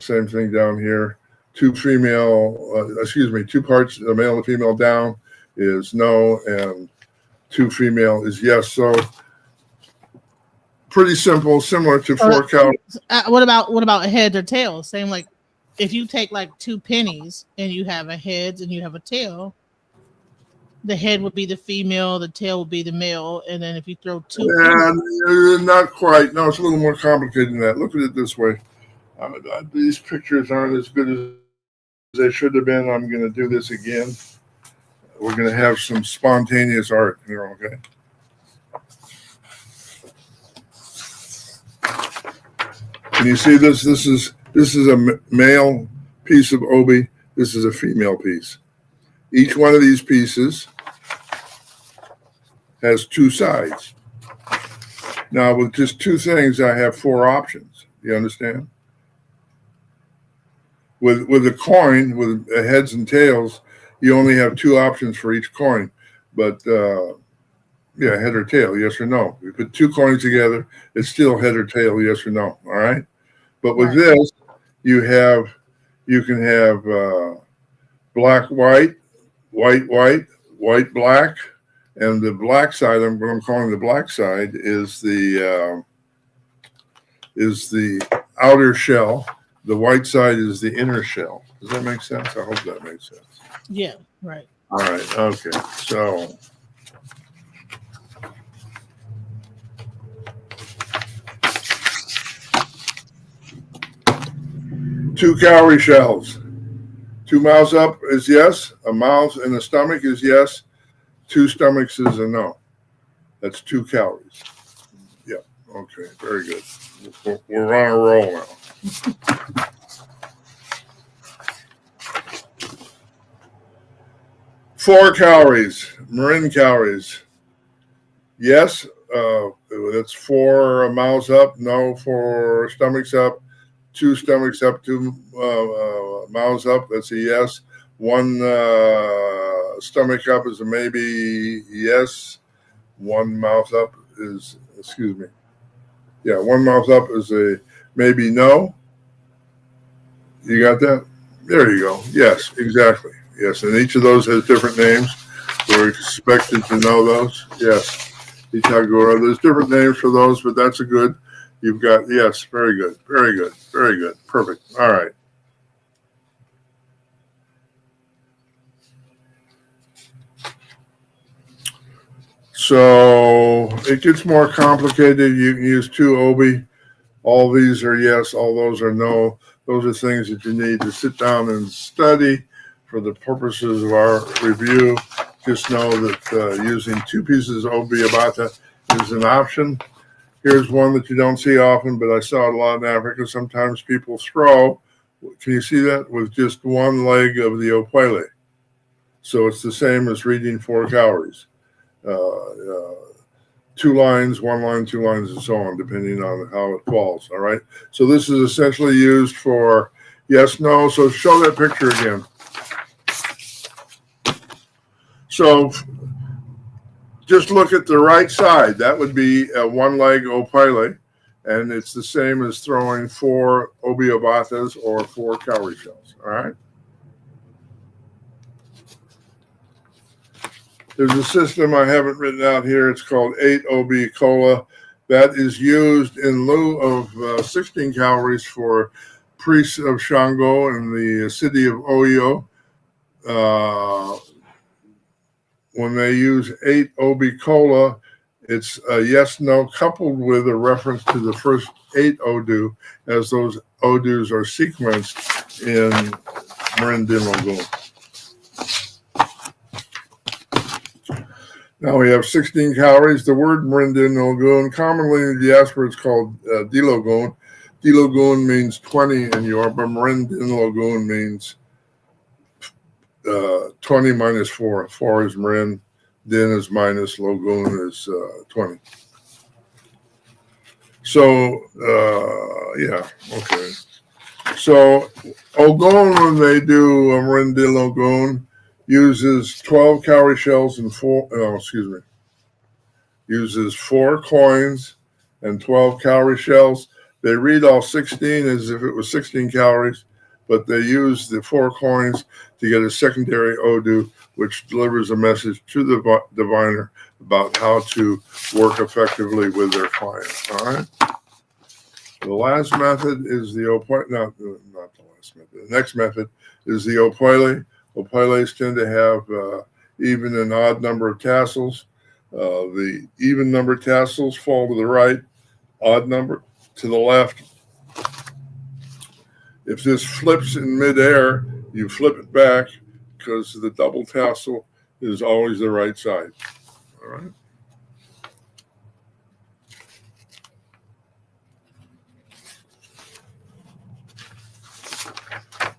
Same thing down here. Two parts, a male and female down is no, and two female is yes. So pretty simple, similar to four count. What about head or tail? Same, like if you take like two pennies and you have a head and you have a tail, the head would be the female, the tail would be the male, and then if you throw two, not quite. No, it's a little more complicated than that. Look at it this way. These pictures aren't as good as they should have been. I'm going to do this again. We're going to have some spontaneous art here, okay? Can you see this? This is a male piece of obi. This is a female piece. Each one of these pieces has two sides. Now, with just two things, I have four options. You understand? With a coin, with heads and tails, you only have two options for each coin. But head or tail, yes or no. We put two coins together, it's still head or tail, yes or no. All right. But with this, you can have black, white, white, white, white, black, and the black side. What I'm calling the black side is the outer shell, The white side is the inner shell. Does that make sense? I hope that makes sense. Yeah, right. All right. Okay. So 2 cowrie shells. 2 mouths up is yes. A mouth and a stomach is yes. 2 stomachs is a no. That's 2 calories. Yeah. Okay. Very good. We're on a roll now. Four calories. Marin calories. Yes. That's 4 mouths up. No, 4 stomachs up. 2 stomachs up. 2 mouths up. That's a yes. 1 stomach up is a maybe yes. 1 mouth up is, excuse me. Yeah, 1 mouth up is a maybe no. You got that? There you go. Yes, exactly. Yes, and each of those has different names. We're expected to know those. Yes. Itagora. There's different names for those, but that's a good. You've got, yes, very good. Very good. Very good. Perfect. All right. So it gets more complicated. You can use 2 obi. All these are yes, all those are no. Those are things that you need to sit down and study for the purposes of our review. Just know that using 2 pieces of obi abata is an option. Here's one that you don't see often, but I saw it a lot in Africa. Sometimes people throw, can you see that, with just 1 leg of the opwele. So it's the same as reading 4 calories. 2 lines, 1 line, 2 lines, and so on, depending on how it falls. All right. So this is essentially used for yes, no. So show that picture again. So just look at the right side. That would be a 1 leg opile, and it's the same as throwing 4 obi abatas or 4 cowrie shells. All right. There's a system I haven't written out here. It's called 8 obi cola. That is used in lieu of 16 calories for priests of Shango in the city of Oyo. When they use 8 obi cola, it's a yes, no, coupled with a reference to the first 8 odu, as those odus are sequenced in Merindin Ogun. Now we have 16 calories. The word Merindin Ogun, commonly in the diaspora, it's called Dilogun. Dilogun means 20 in Yoruba. Merindin Ogun means 20 minus 4. 4 is Merin, Din is minus, Logun is 20. So, yeah, okay. So, Ogun, when they do Merindin Ogun, uses 12 cowrie shells and uses 4 coins and 12 cowrie shells. They read all 16 as if it was 16 calories, but they use the 4 coins to get a secondary odu, which delivers a message to the diviner about how to work effectively with their client. All right. The last method is the opwele. Not the last method. The next method is the opwele. Opweles tend to have even and odd number of tassels. The even number tassels fall to the right, odd number to the left. If this flips in midair, you flip it back because the double tassel is always the right side. All right.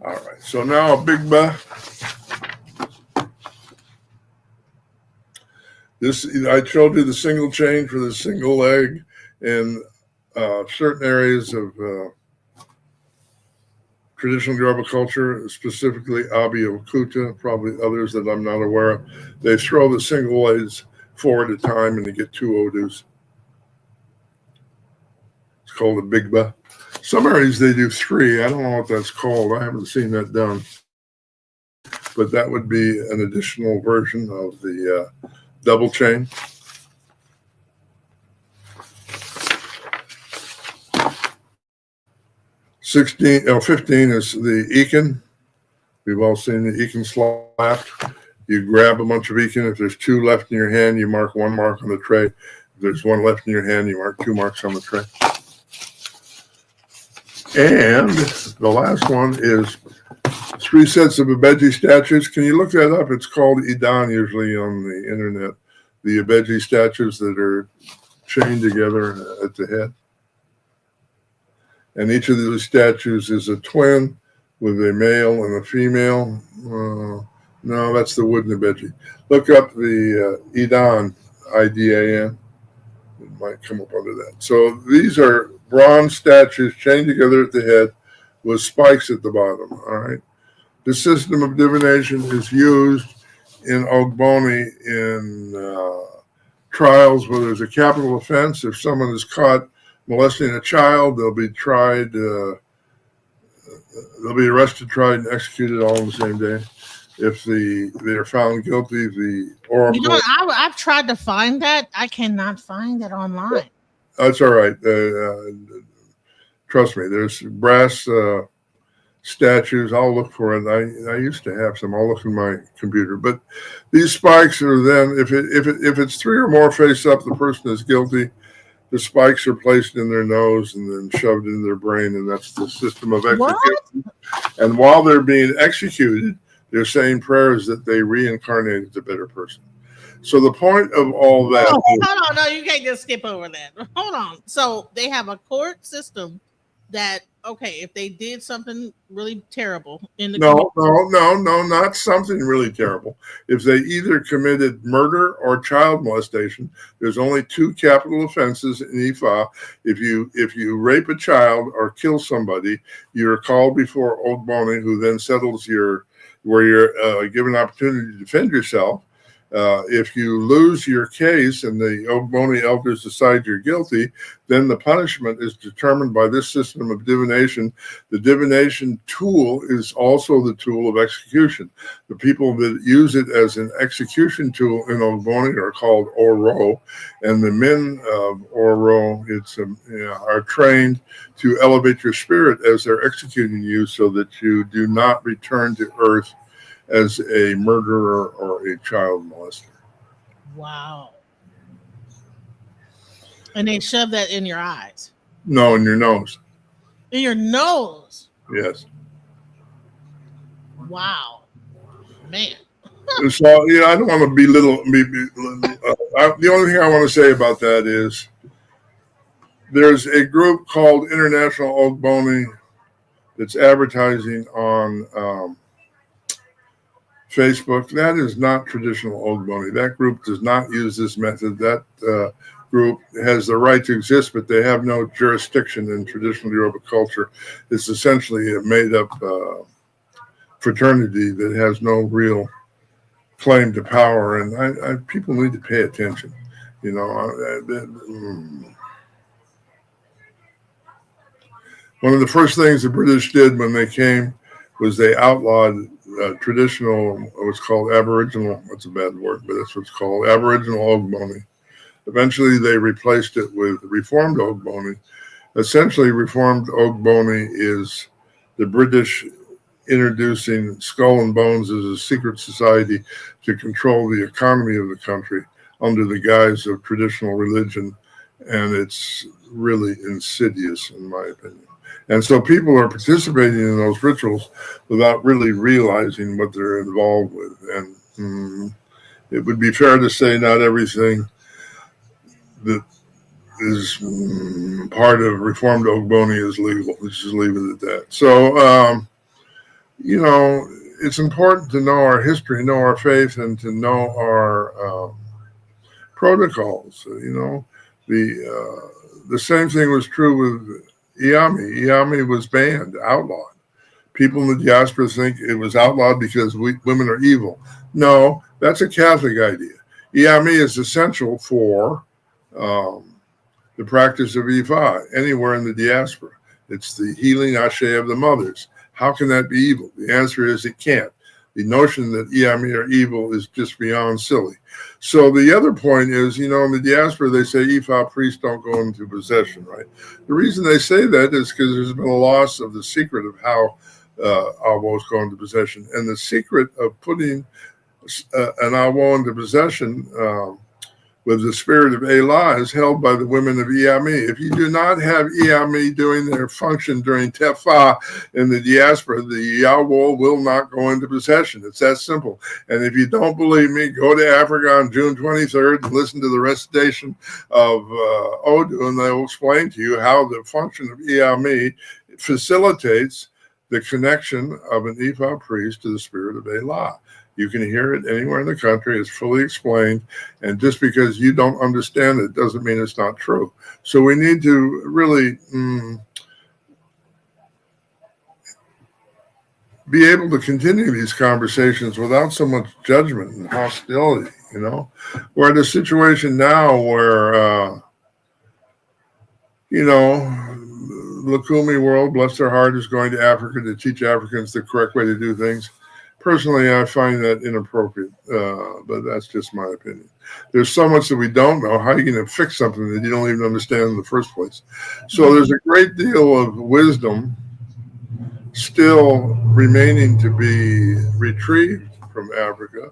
All right. So now a big ba. This, I showed you the single chain for the single leg in certain areas of traditional Yoruba culture, specifically Abi Okuta, probably others that I'm not aware of. They throw the single legs 4 at a time and they get 2 odus. It's called a big ba. Some areas they do 3. I don't know what that's called. I haven't seen that done. But that would be an additional version of the double chain. 15 is the Ekin. We've all seen the Ekin slap. You grab a bunch of Ekin. If there's 2 left in your hand, you mark 1 mark on the tray. If there's 1 left in your hand, you mark 2 marks on the tray. And the last one is 3 sets of Abeji statues. Can you look that up? It's called Idan usually on the internet. The Abeji statues that are chained together at the head. And each of these statues is a twin with a male and a female. No, that's the wooden Abeji. Look up the Idan, I-D-A-N. It might come up under that. So these are bronze statues chained together at the head with spikes at the bottom, all right? This system of divination is used in Ogboni in trials where there's a capital offense. If someone is caught molesting a child, they'll be tried, they'll be arrested, tried, and executed all on the same day. If they are found guilty, the oracle... You know, I've tried to find that. I cannot find that online. That's all right. Trust me, there's brass statues. I'll look for it. I used to have some. I'll look in my computer. But these spikes are then, if it's 3 or more face up, the person is guilty. The spikes are placed in their nose and then shoved into their brain, and that's the system of execution. What? And while they're being executed, they're saying prayers that they reincarnate as a better person. So the point of all that... Oh, hold on. No, you can't just skip over that. Hold on. So they have a court system that, okay, if they did something really terrible in the No, not something really terrible. If they either committed murder or child molestation, there's only 2 capital offenses in IFA. If you rape a child or kill somebody, you're called before Ogboni, who then settles where you're given an opportunity to defend yourself. If you lose your case and the Ogboni elders decide you're guilty, then the punishment is determined by this system of divination. The divination tool is also the tool of execution. The people that use it as an execution tool in Ogboni are called Oro, and the men of Oro are trained to elevate your spirit as they're executing you so that you do not return to earth as a murderer or a child molester. Wow. And they shove that in your eyes? No, in your nose. In your nose? Yes. Wow. Man. So, I don't want to belittle. The only thing I want to say about that is there's a group called International Ogboni that's advertising on Facebook. That is not traditional Ogboni. That group does not use this method. That group has the right to exist, but they have no jurisdiction in traditional Yoruba culture. It's essentially a made-up fraternity that has no real claim to power, and people need to pay attention. One of the first things the British did when they came was they outlawed traditional, what's called Aboriginal, that's a bad word, but that's what's called Aboriginal Ogboni. Eventually they replaced it with Reformed Ogboni. Essentially, Reformed Ogboni is the British introducing Skull and Bones as a secret society to control the economy of the country under the guise of traditional religion, and it's really insidious in my opinion. And so people are participating in those rituals without really realizing what they're involved with. And it would be fair to say not everything that is part of Reformed Ogboni is legal. Let's just leave it at that. So, it's important to know our history, know our faith, and to know our protocols. The same thing was true with Iami. Iami was banned, outlawed. People in the diaspora think it was outlawed because women are evil. No, that's a Catholic idea. Iami is essential for the practice of Ifa anywhere in the diaspora. It's the healing ashe of the mothers. How can that be evil? The answer is it can't. The notion that Iami are evil is just beyond silly. So the other point is, in the diaspora, they say Ifa priests don't go into possession, right? The reason they say that is because there's been a loss of the secret of how Awos go into possession. And the secret of putting an Awo into possession with the spirit of Elah is held by the women of Iami. If you do not have Iami doing their function during Tefa in the diaspora, the Awo will not go into possession. It's that simple. And if you don't believe me, go to Africa on June 23rd and listen to the recitation of Odu, and they will explain to you how the function of Iami facilitates the connection of an Ifa priest to the spirit of Elah. You can hear it anywhere in the country. It's fully explained. And just because you don't understand it doesn't mean it's not true. So we need to really be able to continue these conversations without so much judgment and hostility. We're in a situation now where, Lukumi World, bless their heart, is going to Africa to teach Africans the correct way to do things. Personally, I find that inappropriate, but that's just my opinion. There's so much that we don't know. How are you going to fix something that you don't even understand in the first place? So there's a great deal of wisdom still remaining to be retrieved from Africa.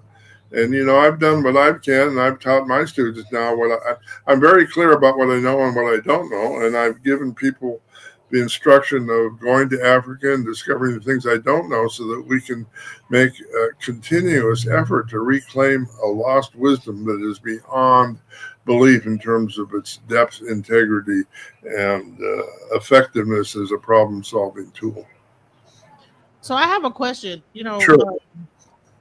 And, I've done what I can, and I've taught my students now I'm very clear about what I know and what I don't know, and I've given people the instruction of going to Africa and discovering the things I don't know so that we can make a continuous effort to reclaim a lost wisdom that is beyond belief in terms of its depth, integrity, and effectiveness as a problem-solving tool. So I have a question. Sure.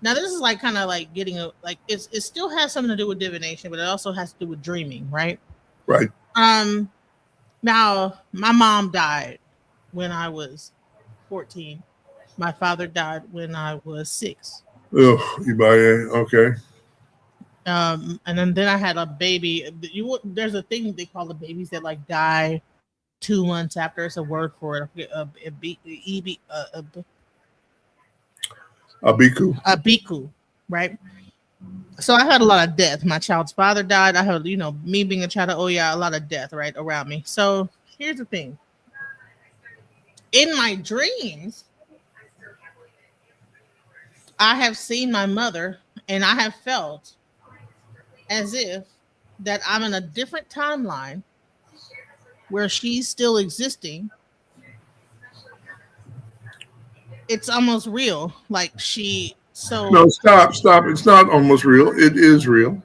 Now this is kind of getting it still has something to do with divination, but it also has to do with dreaming, right? Right. Now, my mom died when I was 14. My father died when I was 6. Oh, okay. And then I had a baby. There's a thing they call the babies that die 2 months after. It's a word for it. Abiku, right? So I had a lot of death. My child's father died. I had, me being a child of Oya, a lot of death, right, around me. So here's the thing. In my dreams, I have seen my mother, and I have felt as if that I'm in a different timeline where she's still existing. It's almost real. No, stop. It's not almost real. It is real.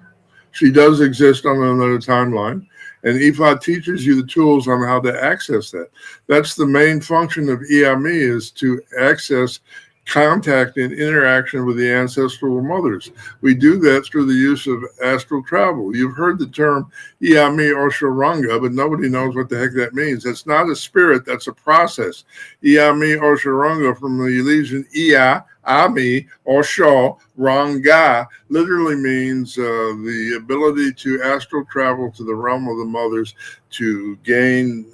She does exist on another timeline. And Ifa teaches you the tools on how to access that. That's the main function of Iami, is to access contact and interaction with the ancestral mothers. We do that through the use of astral travel. You've heard the term Iami Oshoranga, but nobody knows what the heck that means. That's not a spirit, that's a process. Iami Oshoranga, from the Elysian Ia, Ami, Osho, Ranga, literally means the ability to astral travel to the realm of the mothers to gain,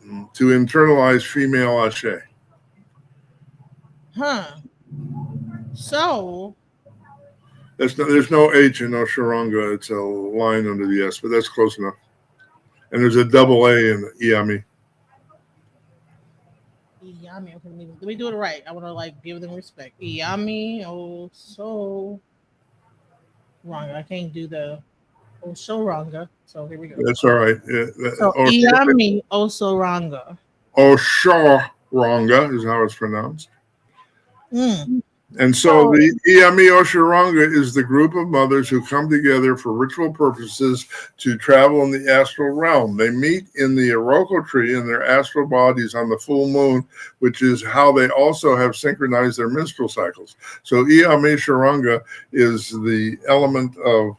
to internalize female Ashe. So there's no H in Oshoranga. It's a line under the S, but that's close enough. And there's a double A in Iami. Iami. Okay, let me do it right. I want to give them respect. Iami. Oh, so wrong. I can't do the Oshoranga. So here we go. That's all right. So Iami Oshoranga. Oshoranga is how it's pronounced. And so the Iami Oshoranga is the group of mothers who come together for ritual purposes to travel in the astral realm. They meet in the Iroko tree in their astral bodies on the full moon, which is how they also have synchronized their menstrual cycles. So Iami Oshoranga is the element of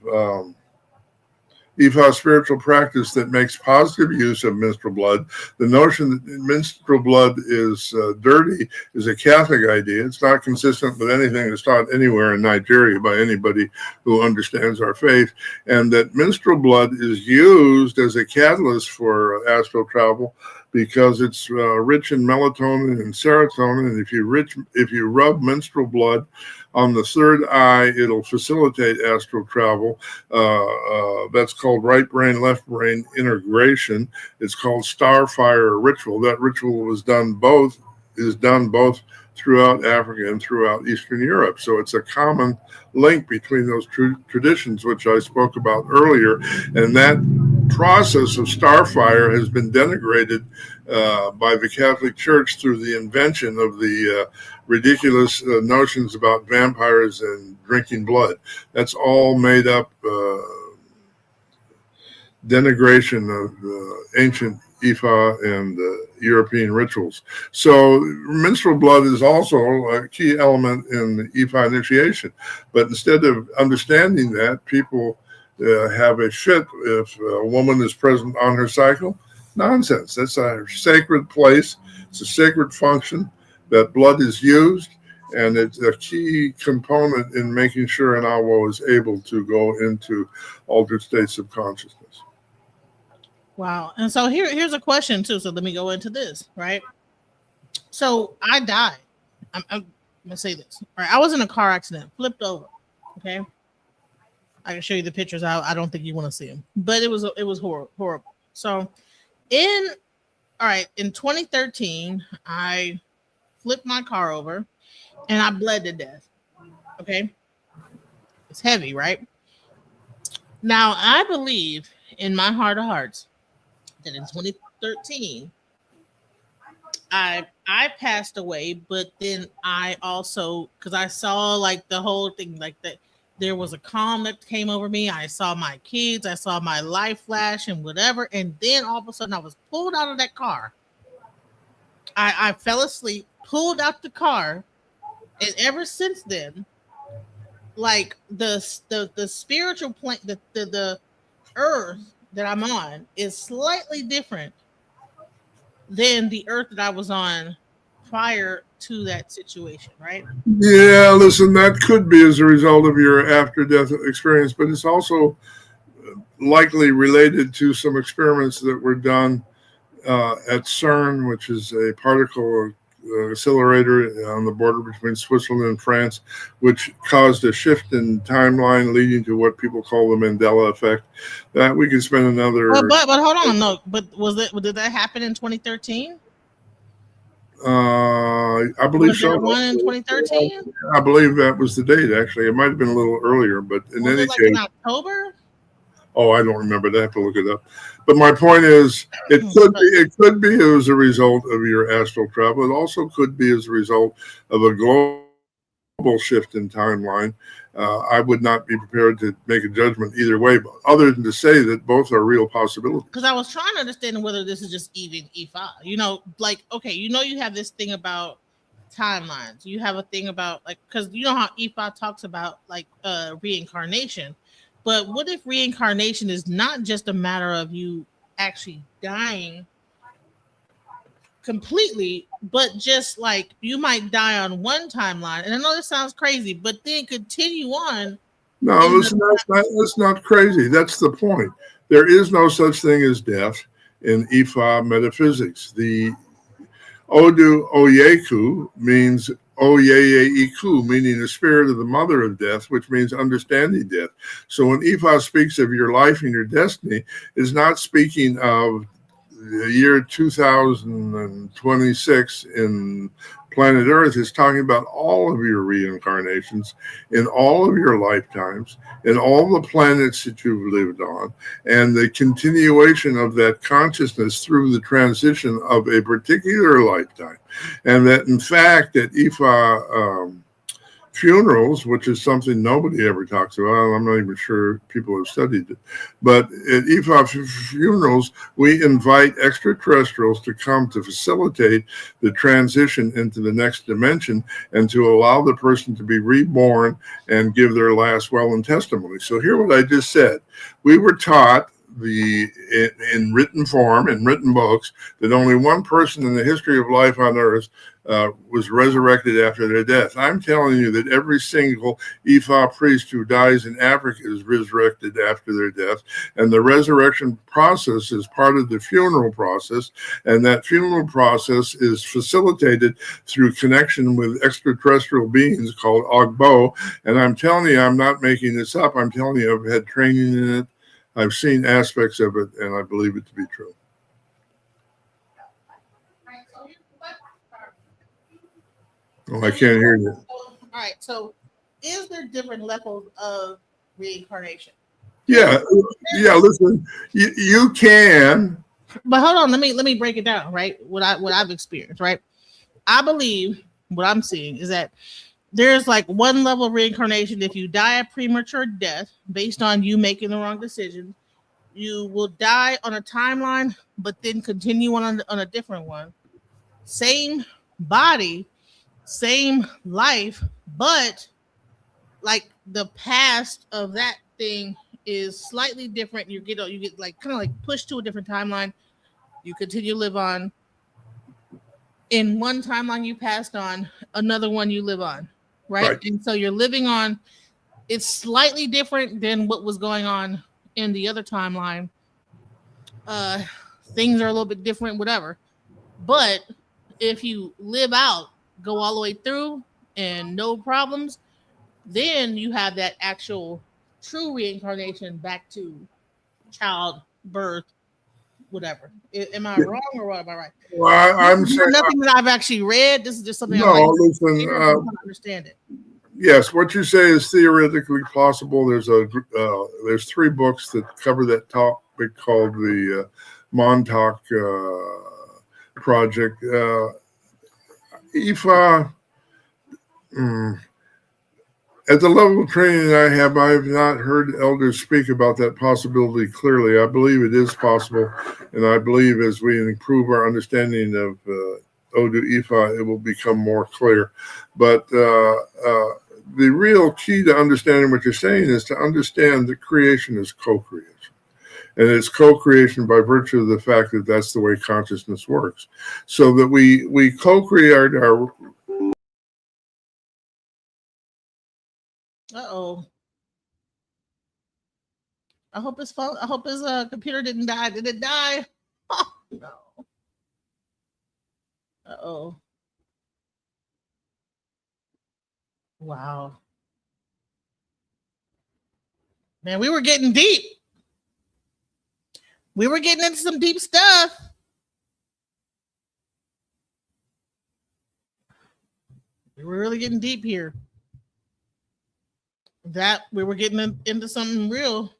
IFA spiritual practice that makes positive use of menstrual blood. The notion that menstrual blood is dirty is a Catholic idea. It's not consistent with anything that's taught anywhere in Nigeria by anybody who understands our faith. And that menstrual blood is used as a catalyst for astral travel because it's rich in melatonin and serotonin. And if you rub menstrual blood on the third eye, it'll facilitate astral travel. That's called right brain, left brain integration. It's called starfire ritual. That ritual is done both throughout Africa and throughout Eastern Europe. So it's a common link between those traditions, which I spoke about earlier. And that process of starfire has been denigrated by the Catholic Church through the invention of the ridiculous notions about vampires and drinking blood. That's all made up denigration of ancient IFA and European rituals. So menstrual blood is also a key element in the IFA initiation. But instead of understanding that, people have a fit if a woman is present on her cycle. Nonsense. That's a sacred place. It's a sacred function. That blood is used, and it's a key component in making sure an Awo is able to go into altered states of consciousness. Wow. And so here's a question too. So let me go into this, right? So I died. I'm gonna say this. All right. I was in a car accident, flipped over. Okay. I can show you the pictures. I don't think you want to see them, but it was horrible. So in 2013, I flipped my car over and I bled to death. Okay. It's heavy, right? Now I believe in my heart of hearts that in 2013 I passed away, but then I also, because I saw like the whole thing, like that there was a calm that came over me. I saw my kids, I saw my life flash and whatever, and then all of a sudden I was pulled out of that car. I fell asleep, pulled out the car, and ever since then, like the spiritual plane, the earth that I'm on is slightly different than the earth that I was on prior to that situation, right? Yeah, listen, that could be as a result of your after-death experience, but it's also likely related to some experiments that were done at CERN, which is a particle accelerator on the border between Switzerland and France, which caused a shift in timeline leading to what people call the Mandela effect. That we could spend another. But hold on, no. But did that happen in 2013? I believe so. One in 2013? I believe that was the date. Actually, it might have been a little earlier, but in any case, in October. Oh, I don't remember. I have to look it up. But my point is, it could be as a result of your astral travel. It also could be as a result of a global shift in timeline. I would not be prepared to make a judgment either way, but other than to say that both are real possibilities. Because I was trying to understand whether this is just even IFA. You know, like, okay, you know, you have this thing about timelines. You have a thing about, like, because you know how IFA talks about, like, reincarnation. But what if reincarnation is not just a matter of you actually dying completely, but just like you might die on one timeline? And I know this sounds crazy, but then continue on. No, that's not crazy. That's the point. There is no such thing as death in IFA metaphysics. The Odu Oyeku means Oyeyeiku, meaning the spirit of the mother of death, which means understanding death. So when IFA speaks of your life and your destiny, is not speaking of the year 2026 in planet Earth. Is talking about all of your reincarnations in all of your lifetimes, in all the planets that you've lived on, and the continuation of that consciousness through the transition of a particular lifetime. And that, in fact, that IFA funerals, which is something nobody ever talks about. I'm not even sure people have studied it. But at IFA funerals, we invite extraterrestrials to come to facilitate the transition into the next dimension and to allow the person to be reborn and give their last will and testimony. So hear what I just said. We were taught in written form, in written books, that only one person in the history of life on Earth was resurrected after their death. I'm telling you that every single IFA priest who dies in Africa is resurrected after their death, and the resurrection process is part of the funeral process, and that funeral process is facilitated through connection with extraterrestrial beings called Ogbo. And I'm telling you, I'm not making this up. I'm telling you, I've had training in it. I've seen aspects of it, and I believe it to be true. Oh, I can't hear you. All right. So, is there different levels of reincarnation? Yeah. Listen, you can. But hold on. Let me break it down. Right. What I've experienced. Right. I believe what I'm seeing is that there's like one level of reincarnation. If you die a premature death based on you making the wrong decision, you will die on a timeline, but then continue on a different one. Same body, same life, but like the past of that thing is slightly different. You get like kind of like pushed to a different timeline. You continue to live on. In one timeline you passed on, another one you live on, right? And so you're living on. It's slightly different than what was going on in the other timeline. Things are a little bit different, whatever. But if you live out, go all the way through and no problems, then you have that actual true reincarnation back to childbirth, whatever. Am I wrong or what? Am I right? Well, I'm saying nothing that I've actually read. This is just something no. I like Listen, to understand it. Yes, what you say is theoretically possible. There's three books that cover that topic called the Montauk Project. IFA, at the level of training I have not heard elders speak about that possibility clearly. I believe it is possible, and I believe as we improve our understanding of Odu IFA, it will become more clear. But the real key to understanding what you're saying is to understand that creation is co-creation. And it's co-creation by virtue of the fact that that's the way consciousness works. So that we co-create our Uh-oh. I hope his phone, I hope his computer didn't die. Did it die? Oh, no. Uh-oh. Wow. Man, we were getting deep. We were getting into some deep stuff. We were really getting deep here. That we were getting into something real,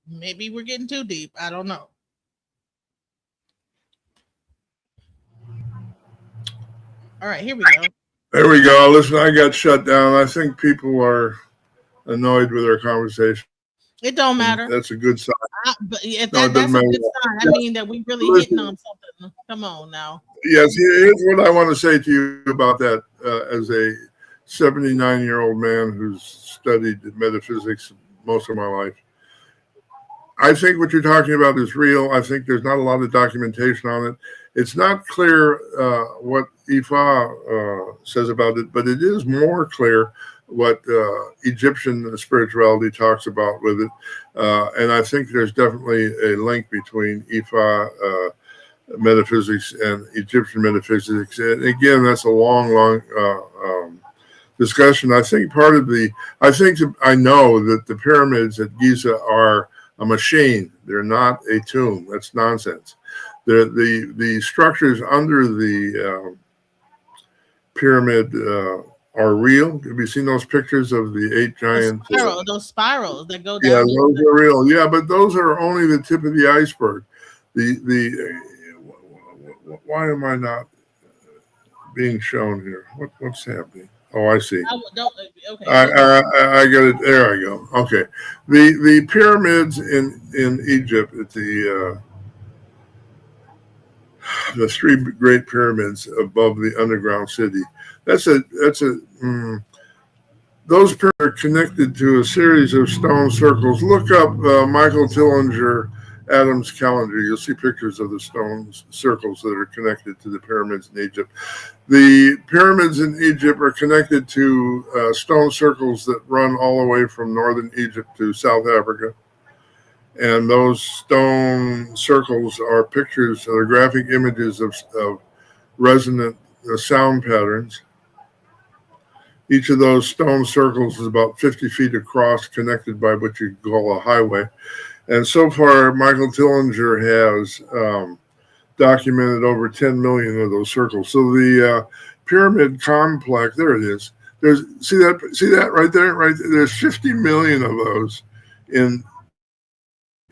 maybe we're getting too deep. I don't know. All right, here we go. There we go. Listen, I got shut down. I think people are annoyed with our conversation. It don't matter. That's a good sign. That's a good sign. I mean that we really hitting on something. Come on now. Yes, here's what I want to say to you about that. As a 79-year-old man who's studied metaphysics most of my life, I think what you're talking about is real. I think there's not a lot of documentation on it. It's not clear what IFA says about it, but it is more clear what Egyptian spirituality talks about with it. And I think there's definitely a link between Ifa metaphysics and Egyptian metaphysics. And again, that's a long discussion. I know that the pyramids at Giza are a machine. They're not a tomb. That's nonsense. The structures under the pyramid are real. Have you seen those pictures of the 8 giant those spirals that go down? Yeah, those are real. Yeah, but those are only the tip of the iceberg. Why am I not being shown here? What's happening? Oh, I see. Okay. I got it. There I go. Okay. The pyramids in Egypt at the three great pyramids above the underground city. That's a those pyramids are connected to a series of stone circles. Look up Michael Tillinger Adams calendar. You'll see pictures of the stone circles that are connected to the pyramids in Egypt. The pyramids in Egypt are connected to stone circles that run all the way from northern Egypt to South Africa. And those stone circles are pictures, or graphic images of resonant sound patterns. Each of those stone circles is about 50 feet across, connected by what you call a highway. And so far, Michael Tillinger has documented over 10 million of those circles. So the pyramid complex, there it is. See that right there, right there? There's 50 million of those in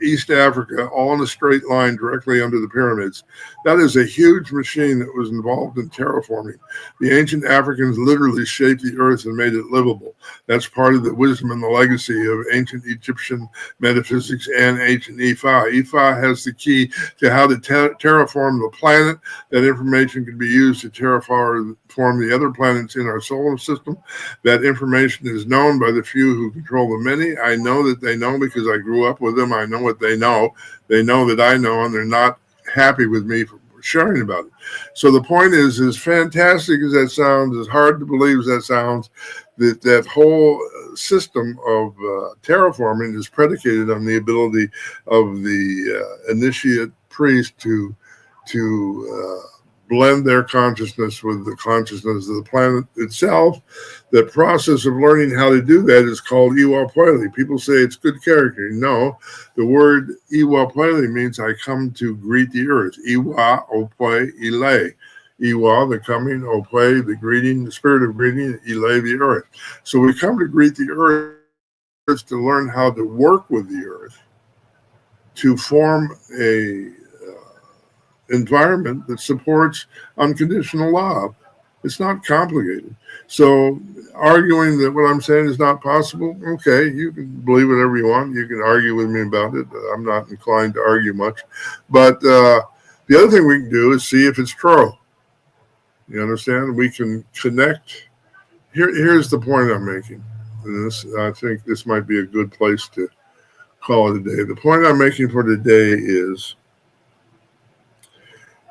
East Africa, all in a straight line directly under the pyramids. That is a huge machine that was involved in terraforming. The ancient Africans literally shaped the earth and made it livable. That's part of the wisdom and the legacy of ancient Egyptian metaphysics and ancient IFA. IFA has the key to how to terraform the planet. That information can be used to terraform the other planets in our solar system. That information is known by the few who control the many. I know that they know because I grew up with them. I know what they know. They know that I know, and they're not happy with me for sharing about it. So the point is, as fantastic as that sounds, as hard to believe as that sounds, that whole system of terraforming is predicated on the ability of the initiate priest to blend their consciousness with the consciousness of the planet itself. The process of learning how to do that is called Iwa Poeli. People say it's good character. No, the word Iwa Poeli means I come to greet the earth. Iwa Opwe Ile. Iwa, the coming, Opwe, the greeting, the spirit of greeting, Ile, the earth. So we come to greet the earth to learn how to work with the earth, to form a environment that supports unconditional love. It's not complicated. So arguing that what I'm saying is not possible, okay, you can believe whatever you want. You can argue with me about it. I'm not inclined to argue much. But the other thing we can do is see if it's true. You understand? We can connect. Here's the point I'm making. And I think this might be a good place to call it a day. The point I'm making for today is,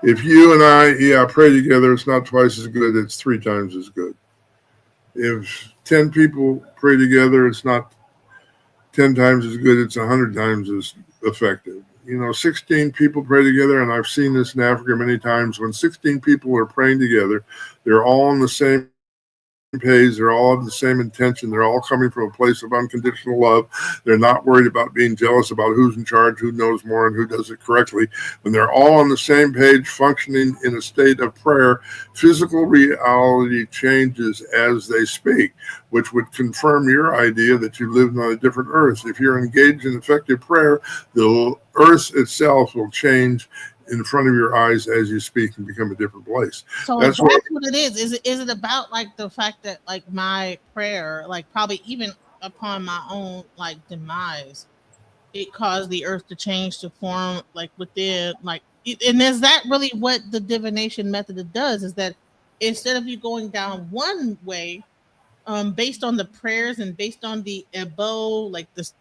if you and I pray together, it's not twice as good, it's 3 times as good. If 10 people pray together, it's not 10 times as good, it's 100 times as effective. 16 people pray together, and I've seen this in Africa many times. When 16 people are praying together, they're all on the same page, they're all of the same intention, they're all coming from a place of unconditional love. They're not worried about being jealous about who's in charge, who knows more, and who does it correctly. When they're all on the same page, functioning in a state of prayer, physical reality changes as they speak, which would confirm your idea that you lived on a different earth. If you're engaged in effective prayer, the earth itself will change in front of your eyes as you speak and become a different place. So that's what it is. Is it about like the fact that like my prayer, like probably even upon my own like demise, it caused the earth to change to form like within like and is that really what the divination method does? Is that instead of you going down one way, based on the prayers and based on the ebo, like the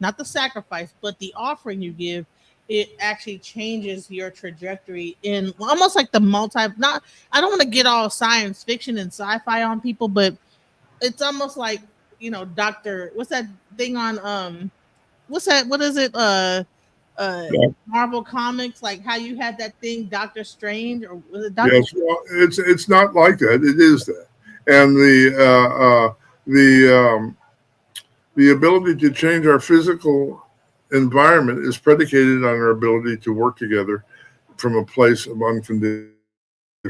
not the sacrifice, but the offering you give, it actually changes your trajectory in almost like the not. I don't want to get all science fiction and sci-fi on people, but it's almost like Doctor. What's that thing on? What's that? What is it? Marvel Comics, like how you had that thing, Doctor Strange, or was it Doctor? Yes, well, it's not like that. It is that, and the ability to change our physical environment is predicated on our ability to work together from a place of unconditional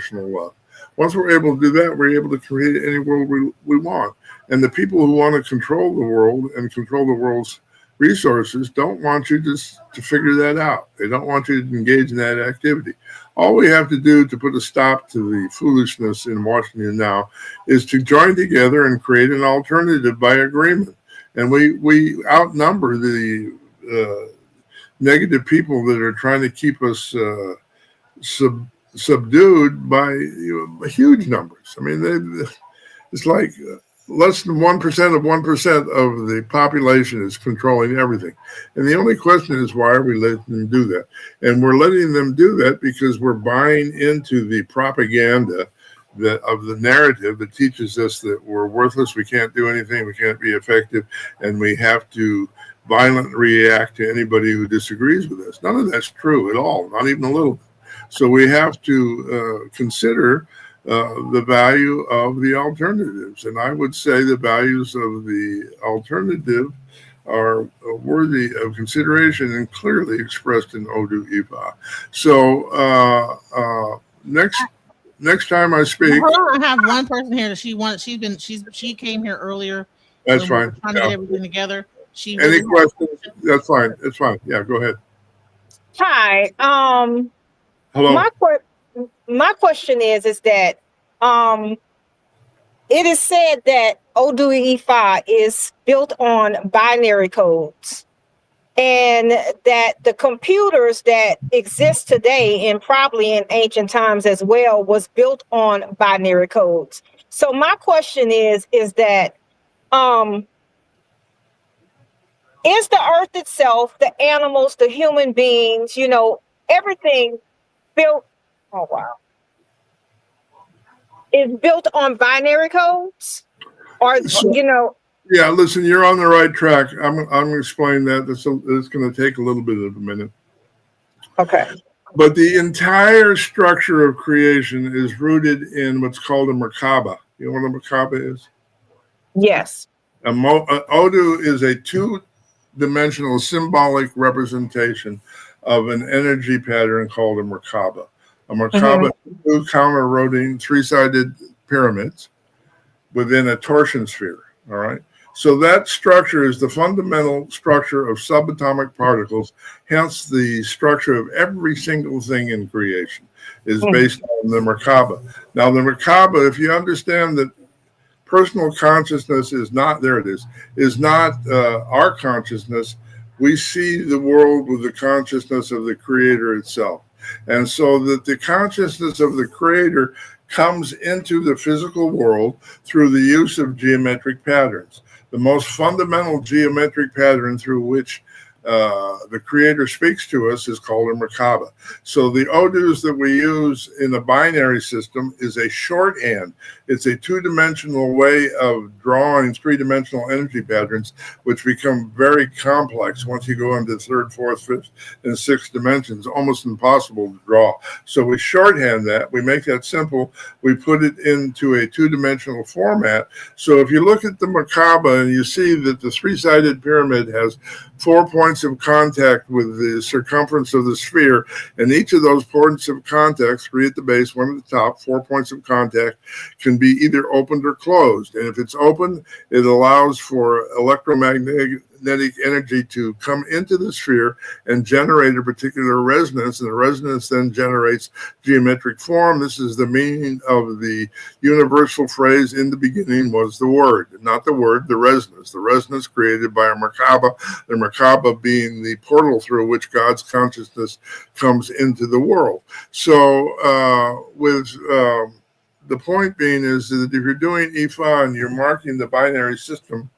love. Once we're able to do that, we're able to create any world we want. And the people who want to control the world and control the world's resources don't want you to figure that out. They don't want you to engage in that activity. All we have to do to put a stop to the foolishness in Washington now is to join together and create an alternative by agreement. And we outnumber the negative people that are trying to keep us subdued by huge numbers. I mean, it's like less than 1% of 1% of the population is controlling everything. And the only question is, why are we letting them do that? And we're letting them do that because we're buying into the propaganda of the narrative that teaches us that we're worthless, we can't do anything, we can't be effective, and we have to violently react to anybody who disagrees with us. None of that's true at all, not even a little bit. So we have to consider the value of the alternatives. And I would say the values of the alternative are worthy of consideration and clearly expressed in Odu Ifa. So next time I speak, I have one person here that she came here earlier. That's when we were fine. trying to get everything together. Any questions? That's fine. It's fine. Yeah, go ahead. Hi. Hello. My question is that it is said that Odu Ifa is built on binary codes, and that the computers that exist today and probably in ancient times as well was built on binary codes. So my question is that is the earth itself, the animals, the human beings, everything built, oh wow, is built on binary codes? Or, Yeah, listen, you're on the right track. I'm going to explain that. It's going to take a little bit of a minute. Okay. But the entire structure of creation is rooted in what's called a Merkaba. You know what a Merkaba is? Yes. Odu is a two-dimensional symbolic representation of an energy pattern called a Merkaba. A Merkaba is two counter-rotating three-sided pyramids within a torsion sphere. All right. So that structure is the fundamental structure of subatomic particles. Hence, the structure of every single thing in creation is based on the Merkaba. Now, the Merkaba, if you understand that personal consciousness is not, there it is not our consciousness. We see the world with the consciousness of the Creator itself. And so that the consciousness of the Creator comes into the physical world through the use of geometric patterns. The most fundamental geometric pattern through which the Creator speaks to us is called a Merkaba. So the Odus that we use in the binary system is a shorthand. It's a two-dimensional way of drawing three-dimensional energy patterns, which become very complex once you go into third, fourth, fifth, and sixth dimensions, almost impossible to draw. So we shorthand that. We make that simple. We put it into a two-dimensional format. So if you look at the Merkaba and you see that the three-sided pyramid has 4 points of contact with the circumference of the sphere, and each of those points of contact, 3 at the base, 1 at the top, 4 points of contact, can be either opened or closed. And if it's open, it allows for electromagnetic energy to come into the sphere and generate a particular resonance, and the resonance then generates geometric form. This is the meaning of the universal phrase, in the beginning was the word, not the word, the resonance created by a Merkaba, the Merkaba being the portal through which God's consciousness comes into the world. So the point being is that if you're doing Ifa and you're marking the binary system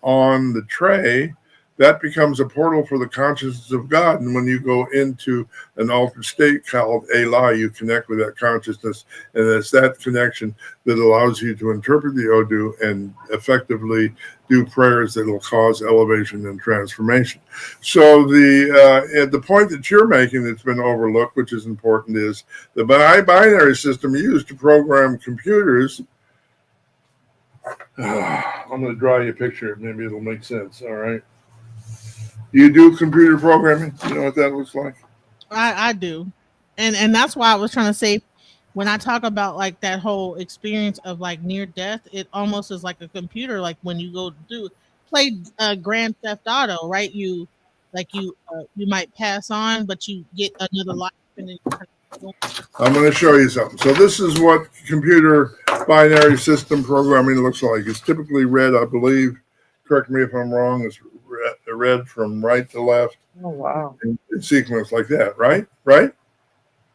on the tray, that becomes a portal for the consciousness of God. And when you go into an altered state called Elah, you connect with that consciousness. And it's that connection that allows you to interpret the Odu and effectively do prayers that will cause elevation and transformation. So the point that you're making that's been overlooked, which is important, is the binary system used to program computers. I'm going to draw you a picture. Maybe it'll make sense. All right. You do computer programming? You know what that looks like? I do. And that's why I was trying to say, when I talk about like that whole experience of like near death, it almost is like a computer. Like when you go do, play Grand Theft Auto, right? You might pass on, but you get another life, and then I'm going to show you something. So this is what computer binary system programming looks like. It's typically read, I believe, correct me if I'm wrong, it's read from right to left. Oh, wow. In sequence like that, right? Right?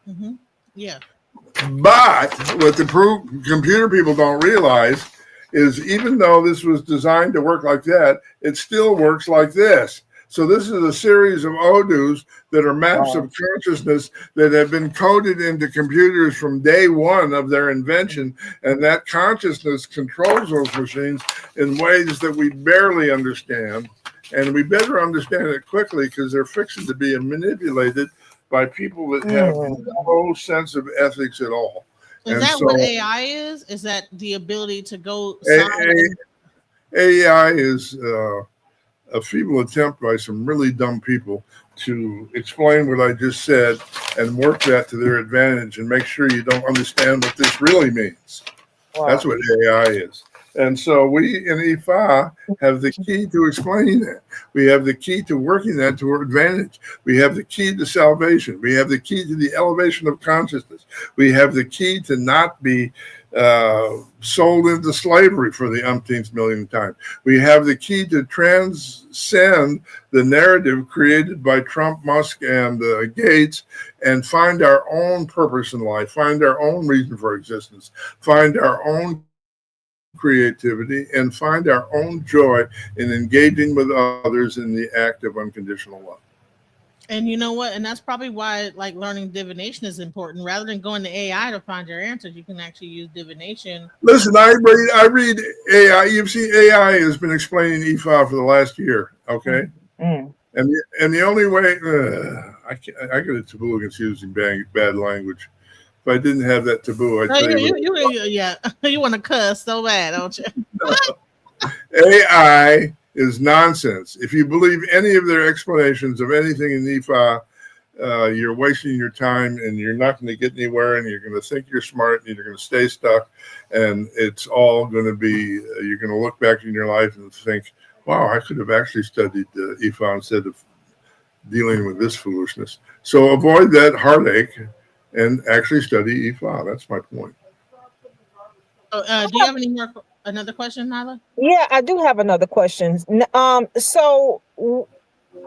Mm-hmm. Yeah. But what the computer people don't realize is even though this was designed to work like that, it still works like this. So this is a series of odus that are maps of consciousness that have been coded into computers from day one of their invention. And that consciousness controls those machines in ways that we barely understand. And we better understand it quickly because they're fixing to be manipulated by people that have no sense of ethics at all. Is that what AI is? Is that the ability to go? AI is a feeble attempt by some really dumb people to explain what I just said and work that to their advantage and make sure you don't understand what this really means. Wow. That's what AI is. And so we in IFA have the key to explaining that. We have the key to working that to our advantage. We have the key to salvation. We have the key to the elevation of consciousness. We have the key to not be sold into slavery for the umpteenth millionth time. We have the key to transcend the narrative created by Trump, Musk, and Gates and find our own purpose in life, find our own reason for existence, find our own creativity, and find our own joy in engaging with others in the act of unconditional love. And you know what? And that's probably why like learning divination is important. Rather than going to AI to find your answers, you can actually use divination. Listen, I read AI. You've seen AI has been explaining IFA for the last year, okay? And the only way I get a taboo against using bad language. If I didn't have that taboo, I'd tell you want to cuss so bad, don't you? AI is nonsense. If you believe any of their explanations of anything in IFA, you're wasting your time and you're not going to get anywhere and you're going to think you're smart and you're going to stay stuck. And it's all going to be, you're going to look back in your life and think, wow, I could have actually studied IFA instead of dealing with this foolishness. So avoid that heartache and actually study IFA. That's my point. Do you have another question, Nyla? Yeah, I do have another question. So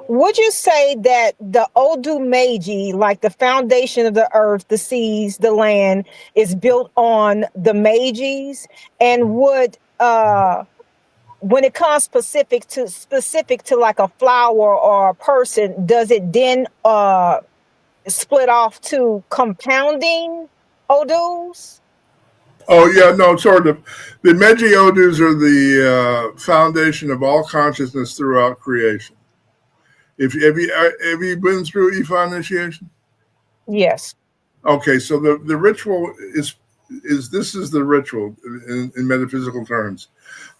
would you say that the Odu Meiji, like the foundation of the earth, the seas, the land, is built on the Meijis? And would when it comes specific to like a flower or a person, does it then split off to compounding Odus? Oh, yeah, no, sort of. The Meiji Odus are the foundation of all consciousness throughout creation. Have you been through IFA initiation? Yes. Okay, so the ritual is this is the ritual in metaphysical terms.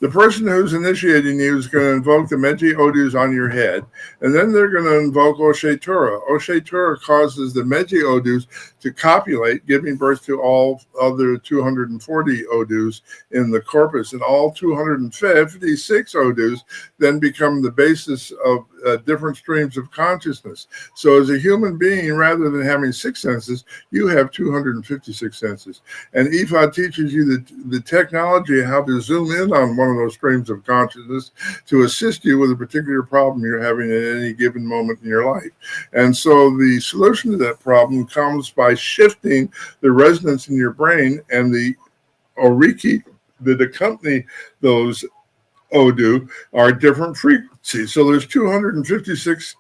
The person who's initiating you is going to invoke the Meiji Odus on your head, and then they're going to invoke Oshetura. Oshetura causes the Meiji Odus to copulate, giving birth to all other 240 Odus in the corpus, and all 256 Odus then become the basis of different streams of consciousness. So as a human being, rather than having 6 senses, you have 256 senses. And IFA teaches you the technology how to zoom in on one of those streams of consciousness to assist you with a particular problem you're having at any given moment in your life. And so the solution to that problem comes by shifting the resonance in your brain and the oriki that accompany those Odu are different frequencies. So there's 256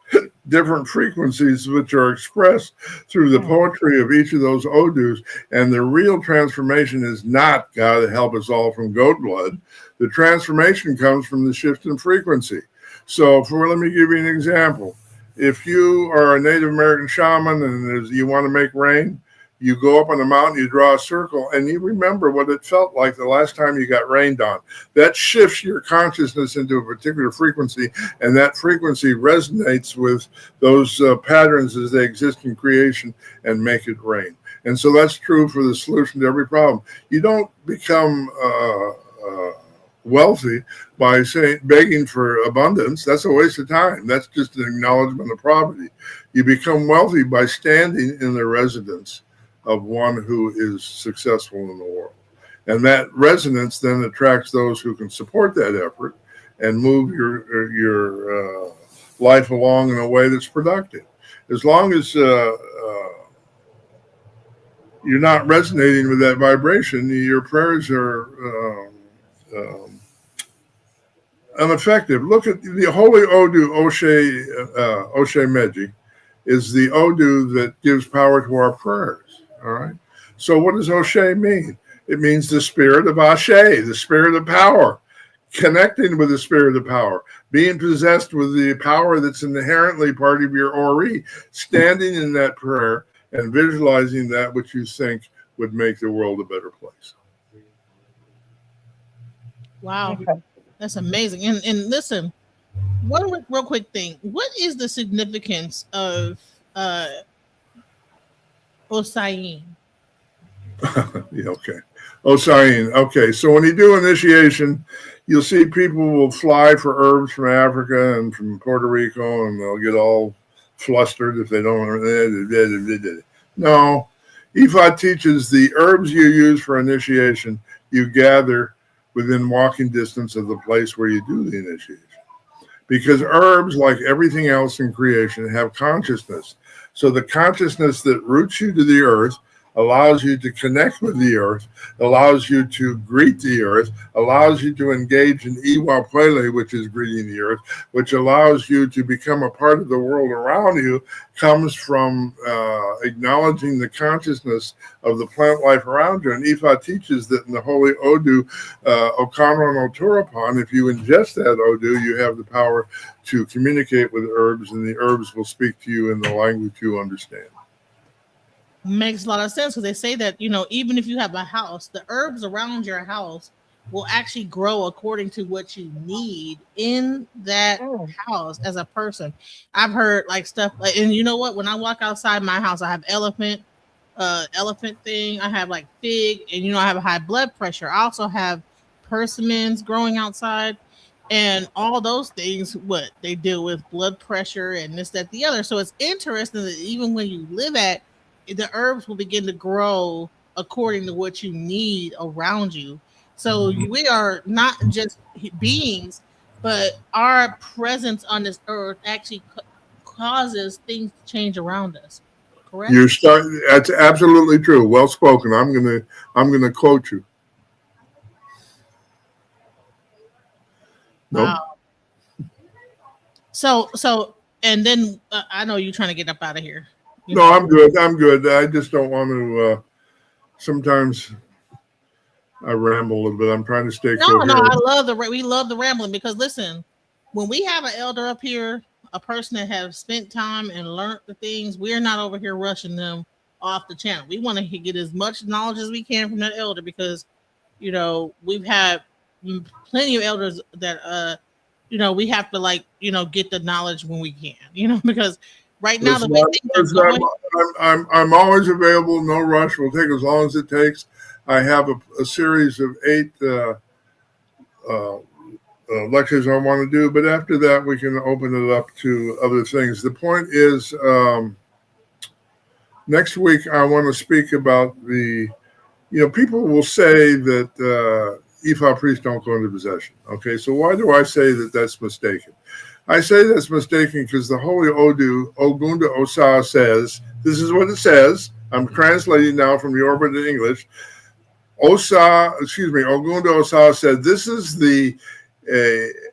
different frequencies which are expressed through the poetry of each of those Odus. And the real transformation is not God help us all from goat blood. The transformation comes from the shift in frequency. So let me give you an example. If you are a Native American shaman and you want to make rain, you go up on the mountain, you draw a circle, and you remember what it felt like the last time you got rained on. That shifts your consciousness into a particular frequency, and that frequency resonates with those patterns as they exist in creation and make it rain. And so that's true for the solution to every problem. You don't become wealthy by saying begging for abundance. That's a waste of time. That's just an acknowledgement of poverty. You become wealthy by standing in the residence of one who is successful in the world. And that resonance then attracts those who can support that effort and move your life along in a way that's productive. As long as you're not resonating with that vibration, your prayers are ineffective. Look at the holy Odu Oshe Meji is the Odu that gives power to our prayers. All right. So what does Oshe mean? It means the spirit of Ashe, the spirit of power, connecting with the spirit of power, being possessed with the power that's inherently part of your Ori, standing in that prayer and visualizing that which you think would make the world a better place. Wow. That's amazing. And listen, one real quick thing. What is the significance of Osayin? Yeah, okay. Osayin. Okay, so when you do initiation, you'll see people will fly for herbs from Africa and from Puerto Rico, and they'll get all flustered if they don't. No, IFA teaches the herbs you use for initiation, you gather within walking distance of the place where you do the initiation. Because herbs, like everything else in creation, have consciousness. So the consciousness that roots you to the earth allows you to connect with the earth, allows you to greet the earth, allows you to engage in Iwa Pele, which is greeting the earth, which allows you to become a part of the world around you, comes from acknowledging the consciousness of the plant life around you. And Ifa teaches that in the holy Odu, Okano no Turapan, if you ingest that Odu, you have the power to communicate with herbs, and the herbs will speak to you in the language you understand. Makes a lot of sense because they say that, even if you have a house, the herbs around your house will actually grow according to what you need in that house as a person. I've heard like stuff like, and you know what? When I walk outside my house, I have elephant thing. I have like fig, and I have a high blood pressure. I also have persimmons growing outside, and all those things, what they deal with blood pressure and this, that, the other. So it's interesting that even when you live at, the herbs will begin to grow according to what you need around you. So we are not just beings, but our presence on this earth actually causes things to change around us. Correct? That's absolutely true. Well spoken. I'm gonna quote you. Nope. Wow. So, and then I know you're trying to get up out of here. No, I'm good. I just don't want to. Sometimes I ramble a little bit. I'm trying to stay coherent. No, we love the rambling because listen, when we have an elder up here, a person that has spent time and learned the things, we're not over here rushing them off the channel. We want to get as much knowledge as we can from that elder because, we've had plenty of elders that, we have to get the knowledge when we can, because right now the way things are going. I'm always available. No rush. We'll take as long as it takes. I have a series of 8 lectures I want to do, but after that we can open it up to other things. The point is, next week I want to speak about people will say that Ifa priests don't go into possession. Okay, so why do I say that that's mistaken? I say that's mistaken because the Holy Odu, Ogunda Osa, says, this is what it says. I'm translating now from Yoruba to English. Ogunda Osa said, this is the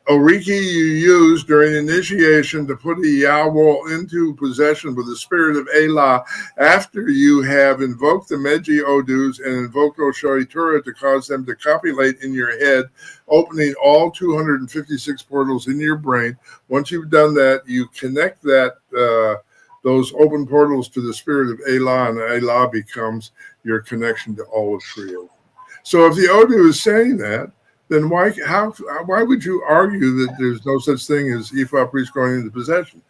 oriki you use during initiation to put a Yawo into possession with the spirit of Ela after you have invoked the Meji Odus and invoked Oshoitura to cause them to copulate in your head, opening all 256 portals in your brain. Once you've done that, you connect those open portals to the spirit of Ela, and Ela becomes your connection to all of creation. So if the Odu is saying that, then why would you argue that there's no such thing as Ifa priests going into possession?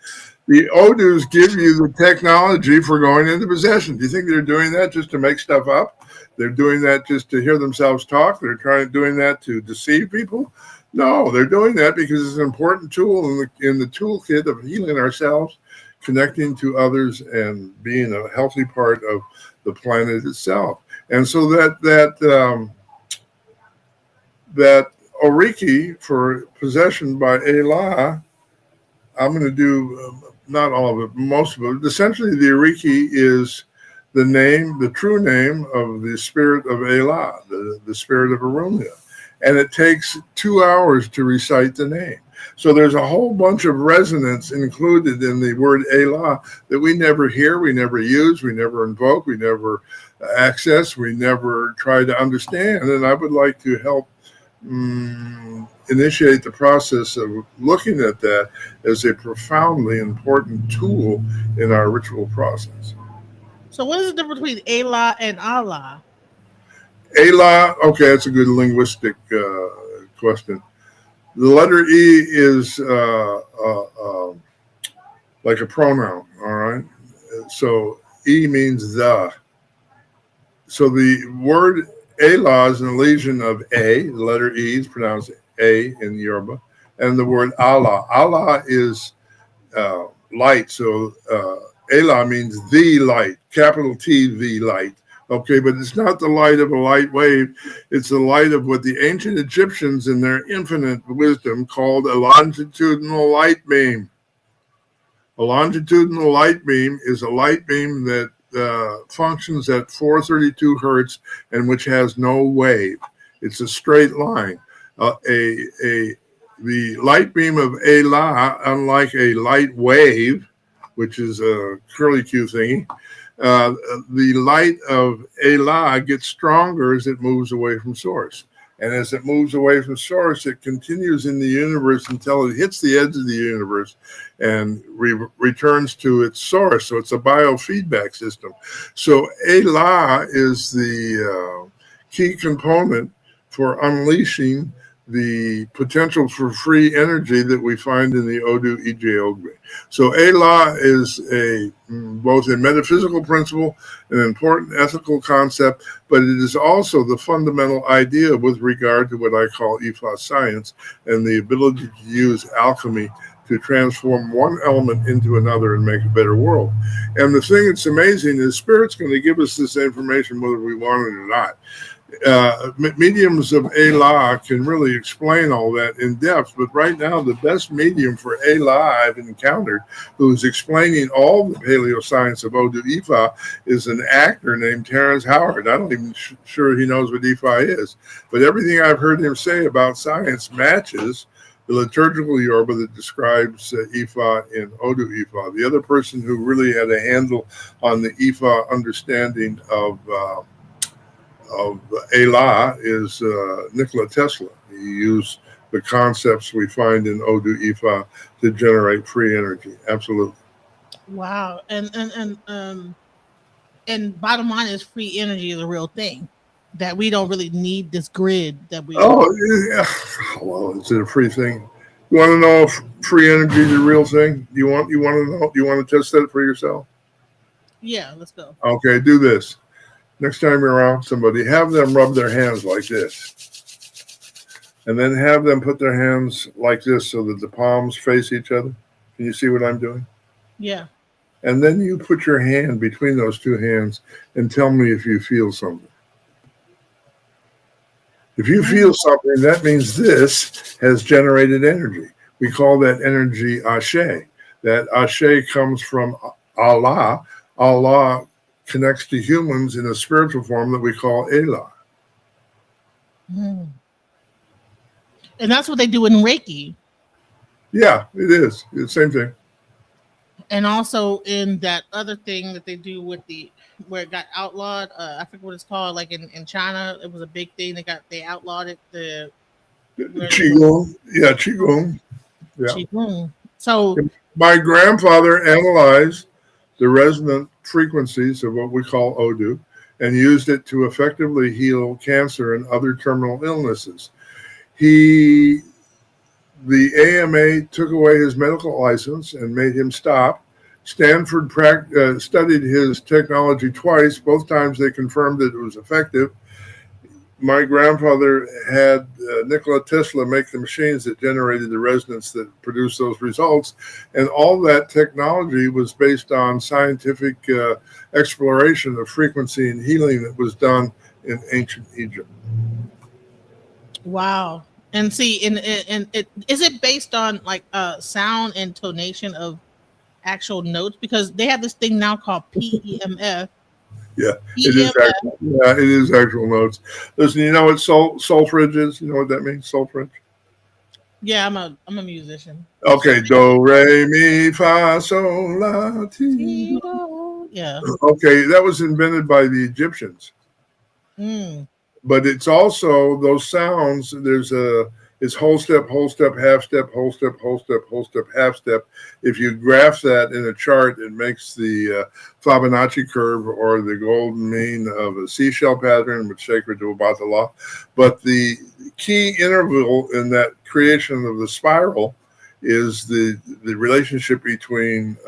The Odus give you the technology for going into possession. Do you think they're doing that just to make stuff up? They're doing that just to hear themselves talk? They're doing that to deceive people? No, they're doing that because it's an important tool in the toolkit of healing ourselves, connecting to others, and being a healthy part of the planet itself. And so that Oriki for possession by Elah, I'm going to do not all of it, most of it. Essentially, the Oriki is the name, the true name of the spirit of Elah, the spirit of Arumia. And it takes 2 hours to recite the name. So there's a whole bunch of resonance included in the word Elah that we never hear, we never use, we never invoke, we never access, we never try to understand. And I would like to help initiate the process of looking at that as a profoundly important tool in our ritual process. So what is the difference between Elah and Allah? Elah, okay, that's a good linguistic question. The letter E is like a pronoun, all right? So E means the. So the word Elah is an elision of A. The letter E is pronounced A in Yoruba. And the word Allah. Allah is light. So Elah means the light, capital T, the light. Okay, but it's not the light of a light wave. It's the light of what the ancient Egyptians in their infinite wisdom called a longitudinal light beam. A longitudinal light beam is a light beam that functions at 432 hertz and which has no wave. It's a straight line. The light beam of Elah, unlike a light wave, which is a curly-Q thingy, the light of Elah gets stronger as it moves away from source. And as it moves away from source, it continues in the universe until it hits the edge of the universe and returns to its source. So it's a biofeedback system. So Elah is the key component for unleashing the potential for free energy that we find in the Odu Ije-Ogbe. So Elah is both a metaphysical principle, an important ethical concept, but it is also the fundamental idea with regard to what I call Ifa science and the ability to use alchemy to transform one element into another and make a better world. And the thing that's amazing is Spirit's going to give us this information whether we want it or not. Mediums of Elah can really explain all that in depth, but right now the best medium for Elah I've encountered who's explaining all the paleoscience of Odu Ifa is an actor named Terrence Howard. I'm not even sure he knows what Ifa is, but everything I've heard him say about science matches the liturgical Yoruba that describes Ifa in Odu Ifa. The other person who really had a handle on the Ifa understanding of Elah is Nikola Tesla. He used the concepts we find in Odu Ifa to generate free energy. Absolutely. Wow. And bottom line is free energy is a real thing. That we don't really need this grid that we. Oh, yeah. Well, is it a free thing? You want to know if free energy is a real thing? You want to know? You want to test that for yourself? Yeah, let's go. Okay, do this. Next time you're around somebody, have them rub their hands like this. And then have them put their hands like this so that the palms face each other. Can you see what I'm doing? Yeah. And then you put your hand between those two hands and tell me if you feel something. If you feel something, that means this has generated energy. We call that energy Ashe. That Ashe comes from Allah. Allah connects to humans in a spiritual form that we call Elah. Mm. And that's what they do in Reiki. Yeah, it is. It's the same thing. And also in that other thing that they do with where it got outlawed, I forget what it's called. Like in China, it was a big thing. They outlawed it. The Qigong. Yeah, Qigong. Yeah. Qigong. So my grandfather analyzed the resonant frequencies of what we call Odu and used it to effectively heal cancer and other terminal illnesses. The AMA took away his medical license and made him stop. Stanford studied his technology twice. Both times they confirmed that it was effective. My grandfather had Nikola Tesla make the machines that generated the resonance that produced those results. And all that technology was based on scientific exploration of frequency and healing that was done in ancient Egypt. Wow. And see, and is it based on like sound and tonation of actual notes? Because they have this thing now called PEMF. Yeah, it is actual notes. Listen, you know what solfege is? You know what that means, solfege? Yeah, I'm a musician. Okay, do, re, mi, fa, sol, la, ti. Yeah. Okay, that was invented by the Egyptians. But it's also those sounds. It's whole step, half step, whole step, half step. If you graph that in a chart, it makes the Fibonacci curve or the golden mean of a seashell pattern, which is sacred to Obatala. But the key interval in that creation of the spiral is the relationship between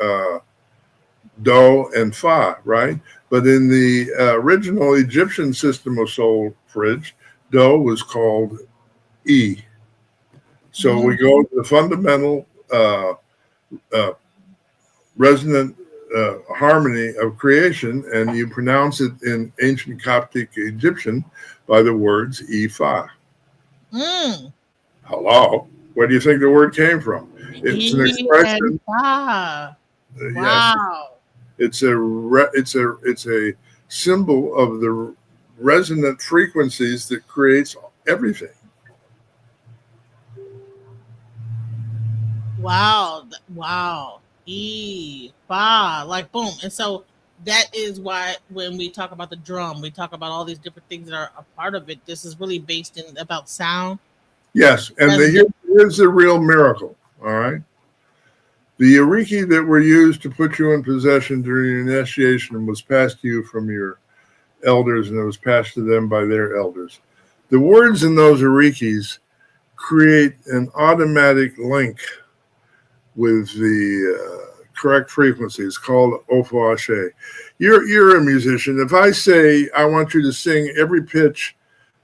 Do and Fa, right? But in the original Egyptian system of solfege, Do was called E. So we go to the fundamental resonant harmony of creation, and you pronounce it in ancient Coptic Egyptian by the words E-Fa. Hello. Where do you think the word came from? It's an expression. Wow. Yes, it's a symbol of the resonant frequencies that creates everything. Wow. Fa, like boom. And so that is why when we talk about the drum, we talk about all these different things that are a part of it. This is really based in about sound. Yes, and here's the real miracle. All right. The Eureki that were used to put you in possession during your initiation was passed to you from your elders, and it was passed to them by their elders. The words in those Eurekis create an automatic link with the correct frequency. It's called Ofo Ashe. You're a musician. If I say I want you to sing every pitch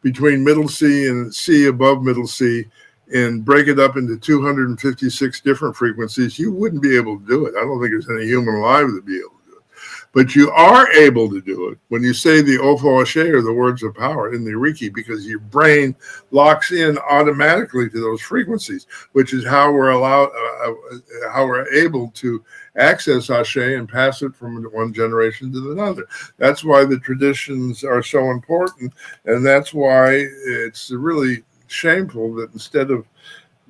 between middle C and C above middle C and break it up into 256 different frequencies, you wouldn't be able to do it. I don't think there's any human alive that'd be able to do it. But you are able to do it when you say the Ofo Ashe, or the words of power in the Eureki, because your brain locks in automatically to those frequencies, which is how we're how we're able to access Ashe and pass it from one generation to another. That's why the traditions are so important, and that's why it's really shameful that instead of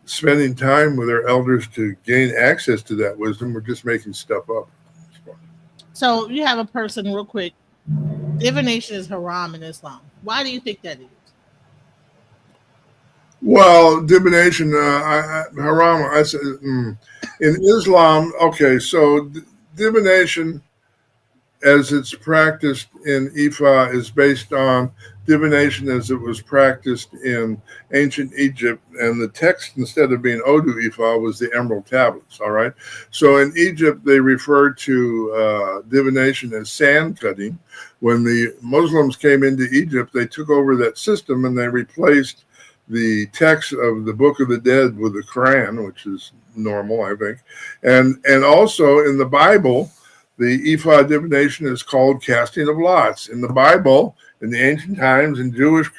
spending time with our elders to gain access to that wisdom, we're just making stuff up. So you have a person, real quick. Divination is haram in Islam. Why do you think that is? Well, divination, haram. I said in Islam. Okay, so divination, as it's practiced in IFA, is based on divination as it was practiced in ancient Egypt, and the text, instead of being Odu Ifa, was the emerald tablets. All right. So in Egypt, they referred to divination as sand cutting. When the Muslims came into Egypt, they took over that system and they replaced the text of the Book of the Dead with the Quran, which is normal, I think. And also in the Bible, the Ifa divination is called casting of lots. In the Bible, in the ancient times, in Jewish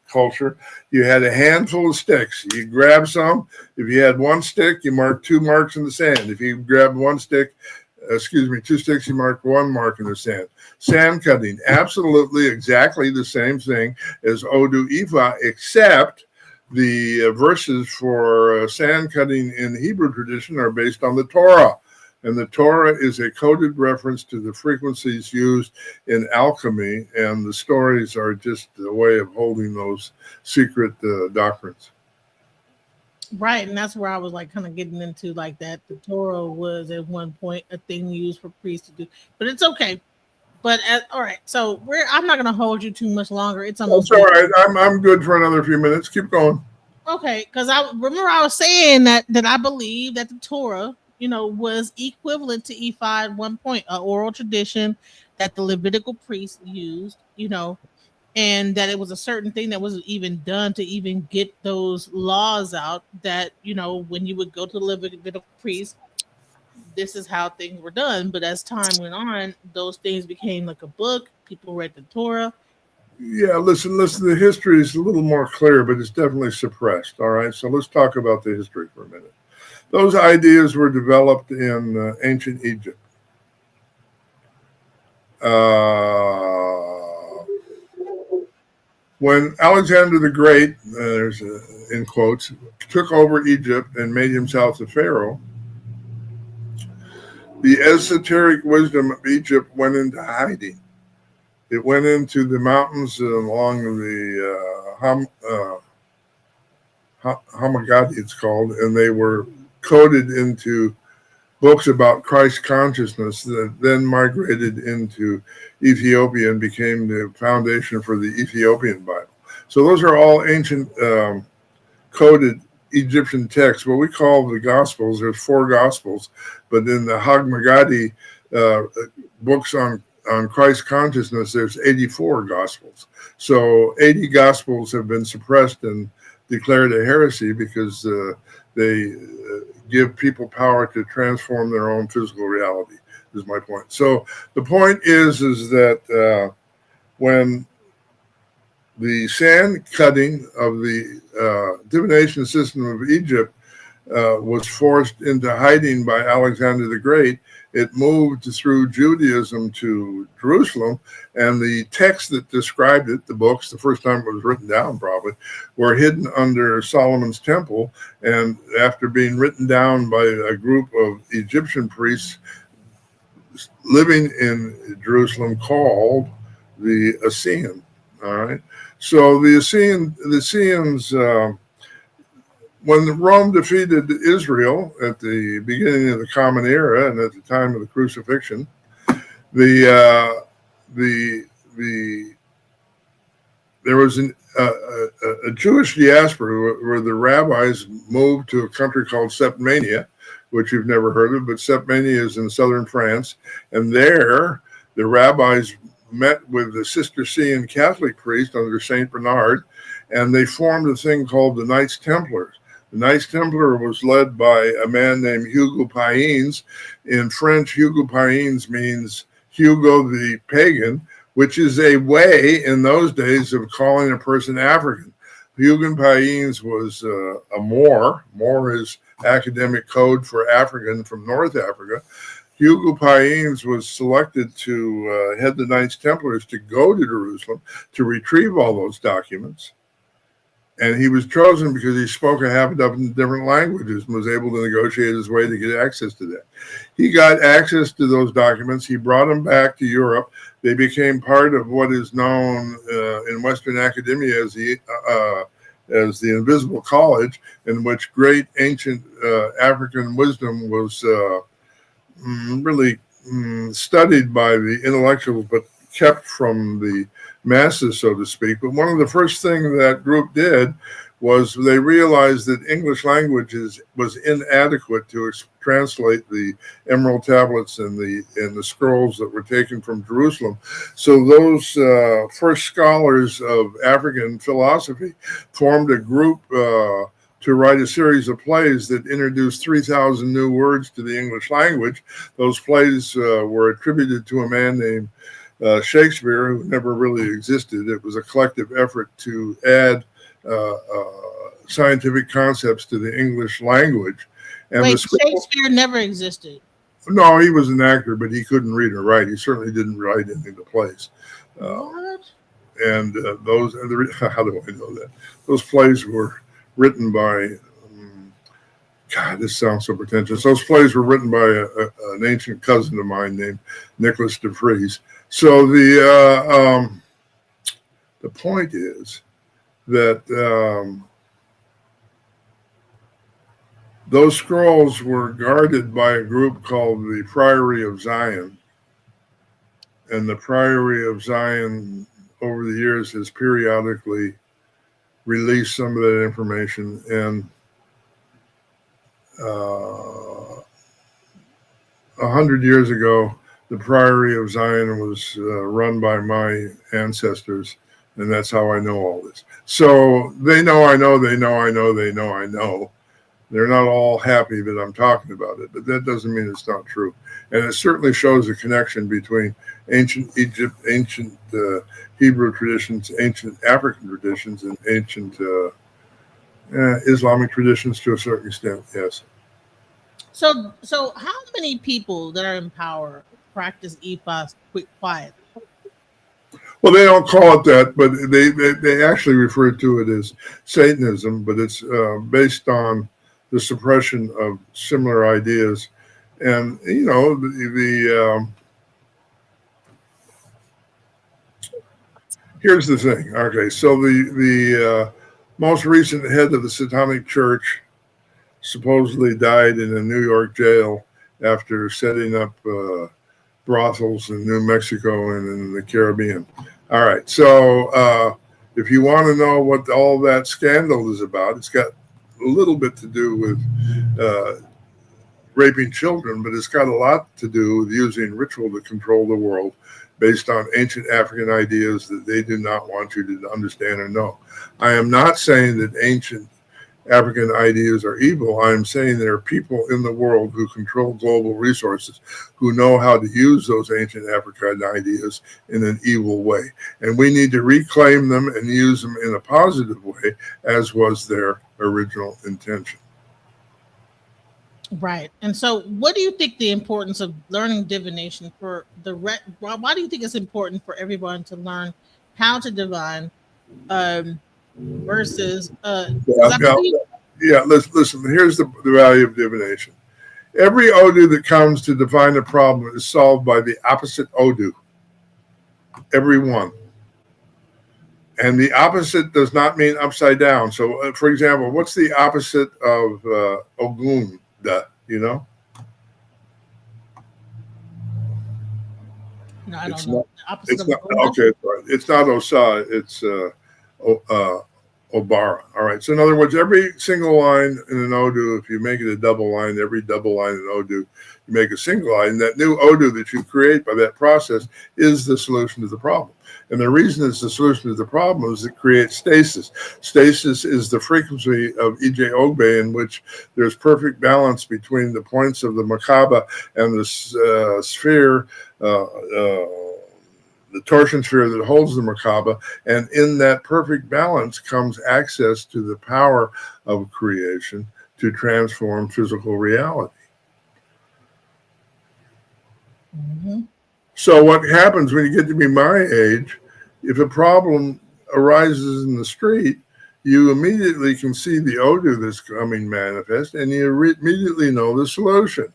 culture, you had a handful of sticks. You grab some. If you had one stick, you mark 2 marks in the sand. If you grabbed 2 sticks, you mark 1 mark in the sand. Sand cutting, absolutely exactly the same thing as Odu Ifa, except the verses for sand cutting in the Hebrew tradition are based on the Torah. And the Torah is a coded reference to the frequencies used in alchemy, and the stories are just a way of holding those secret doctrines. Right, and that's where I was like kind of getting into like that. The Torah was at one point a thing used for priests to do, but it's okay. But all right, so I'm not going to hold you too much longer. It's almost. That's all right. I'm good for another few minutes. Keep going. Okay, because I remember I was saying that I believe that the Torah, was equivalent to Ephod at one point, an oral tradition that the Levitical priests used, and that it was a certain thing that was even done to even get those laws out. That when you would go to the Levitical priest, this is how things were done. But as time went on, those things became like a book. People read the Torah. Yeah, listen. The history is a little more clear, but it's definitely suppressed. All right, so let's talk about the history for a minute. Those ideas were developed in ancient Egypt. When Alexander the Great, in quotes, took over Egypt and made himself the pharaoh, the esoteric wisdom of Egypt went into hiding. It went into the mountains along the Hamagadi, it's called, and they were coded into books about Christ consciousness that then migrated into Ethiopia and became the foundation for the Ethiopian Bible. So those are all ancient coded Egyptian texts, what we call the Gospels. There's 4 Gospels, but in the Hamagadi books on Christ consciousness, there's 84 Gospels. So 80 Gospels have been suppressed and declared a heresy because they give people power to transform their own physical reality, is my point. So the point is that when the sand cutting of the divination system of Egypt was forced into hiding by Alexander the Great, it moved through Judaism to Jerusalem, and the texts that described it, the books, the first time it was written down probably, were hidden under Solomon's temple, and after being written down by a group of Egyptian priests living in Jerusalem called the Essene. All right. So the Essenes, when Rome defeated Israel at the beginning of the Common Era and at the time of the crucifixion, there was a Jewish diaspora where the rabbis moved to a country called Septimania, which you've never heard of, but Septimania is in southern France, and there the rabbis met with the Cistercian Catholic priest under Saint Bernard, and they formed a thing called the Knights Templars. The Knights Templar was led by a man named Hugo Païens. In French, Hugo Païens means Hugo the Pagan, which is a way in those days of calling a person African. Hugo Païens was a Moor. Moor is academic code for African from North Africa. Hugo Païens was selected to head the Knights Templars to go to Jerusalem to retrieve all those documents. And he was chosen because he spoke a half a dozen different languages and was able to negotiate his way to get access to that. He got access to those documents. He brought them back to Europe. They became part of what is known in Western academia as the Invisible College, in which great ancient African wisdom was really studied by the intellectuals, but kept from the masses, so to speak. But one of the first things that group did was they realized that English language was inadequate to translate the emerald tablets and the scrolls that were taken from Jerusalem. So those first scholars of African philosophy formed a group to write a series of plays that introduced 3,000 new words to the English language. Those plays were attributed to a man named Shakespeare, who never really existed. It was a collective effort to add scientific concepts to the English language. And wait, Shakespeare never existed? No, he was an actor, but he couldn't read or write. He certainly didn't write any of the plays. What? And those, how do I know that? Those plays were written by, God, this sounds so pretentious. Those plays were written by an ancient cousin of mine named Nicholas de Vries. So the point is that those scrolls were guarded by a group called the Priory of Zion. And the Priory of Zion over the years has periodically release some of that information. And 100 years ago, the Priory of Zion was run by my ancestors, and that's how I know all this. So they know I know, they know I know, they know I know. They're not all happy that I'm talking about it, but that doesn't mean it's not true. And it certainly shows a connection between ancient Egypt, ancient Hebrew traditions, ancient African traditions, and ancient Islamic traditions to a certain extent, yes. So how many people that are in power practice IFA quiet? Well, they don't call it that, but they actually refer to it as Satanism, but it's based on the suppression of similar ideas. And, you know, here's the thing. Okay, so the most recent head of the Satanic Church supposedly died in a New York jail after setting up brothels in New Mexico and in the Caribbean. All right, so if you want to know what all that scandal is about, it's got a little bit to do with raping children, but it's got a lot to do with using ritual to control the world based on ancient African ideas that they do not want you to understand or know. I am not saying that ancient African ideas are evil. I am saying there are people in the world who control global resources who know how to use those ancient African ideas in an evil way. And we need to reclaim them and use them in a positive way, as was their original intention. Right. And so what do you think the importance of learning divination for why do you think it's important for everyone to learn how to divine versus Listen, here's the value of divination. Every Odu that comes to divine a problem is solved by the opposite Odu. Every one. And the opposite does not mean upside down. So, for example, what's the opposite of Ogun? You know? No, I don't know. It's not, okay, right. It's not Osa. It's Obara. All right. So in other words, every single line in an Odu, if you make it a double line, every double line in Odu, you make a single line. That new Odu that you create by that process is the solution to the problem. And the reason it's the solution to the problem is it creates stasis. Stasis is the frequency of EJ Ogbe in which there's perfect balance between the points of the Merkaba and the sphere, the torsion sphere that holds the Merkaba, and in that perfect balance comes access to the power of creation to transform physical reality. Mm-hmm. So what happens when you get to be my age, if a problem arises in the street, you immediately can see the Odu that's coming manifest, and you immediately know the solution.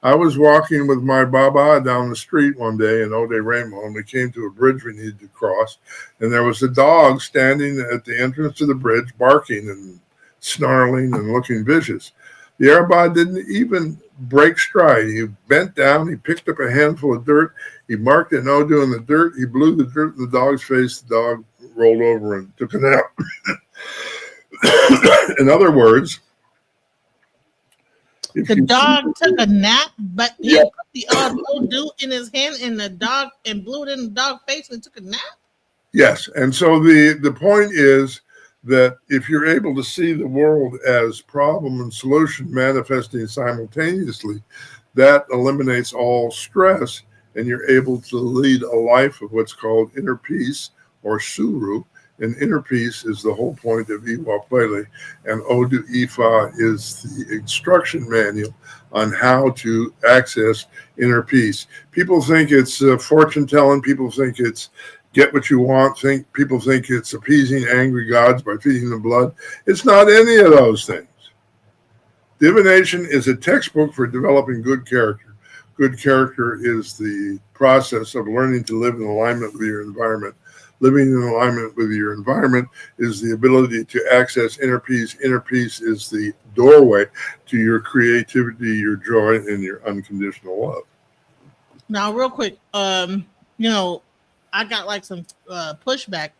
I was walking with my Baba down the street one day in Ode Ramo, and we came to a bridge we needed to cross, and there was a dog standing at the entrance to the bridge, barking and snarling and looking vicious. The Arabah didn't even break stride. He bent down, he picked up a handful of dirt, he marked an Odu in the dirt, he blew the dirt in the dog's face, the dog rolled over and took a nap. In other words, the dog took a nap, but he put the Odu in his hand and the dog and blew it in the dog's face and took a nap? Yes. And so the point is that if you're able to see the world as problem and solution manifesting simultaneously, that eliminates all stress, and you're able to lead a life of what's called inner peace or suru. And inner peace is the whole point of Iwa Pele, and Odu Ifa is the instruction manual on how to access inner peace. People think it's fortune telling. People think it's get what you want. People think it's appeasing angry gods by feeding them blood. It's not any of those things. Divination is a textbook for developing good character. Good character is the process of learning to live in alignment with your environment. Living in alignment with your environment is the ability to access inner peace. Inner peace is the doorway to your creativity, your joy, and your unconditional love. Now, real quick, you know, I got like some pushback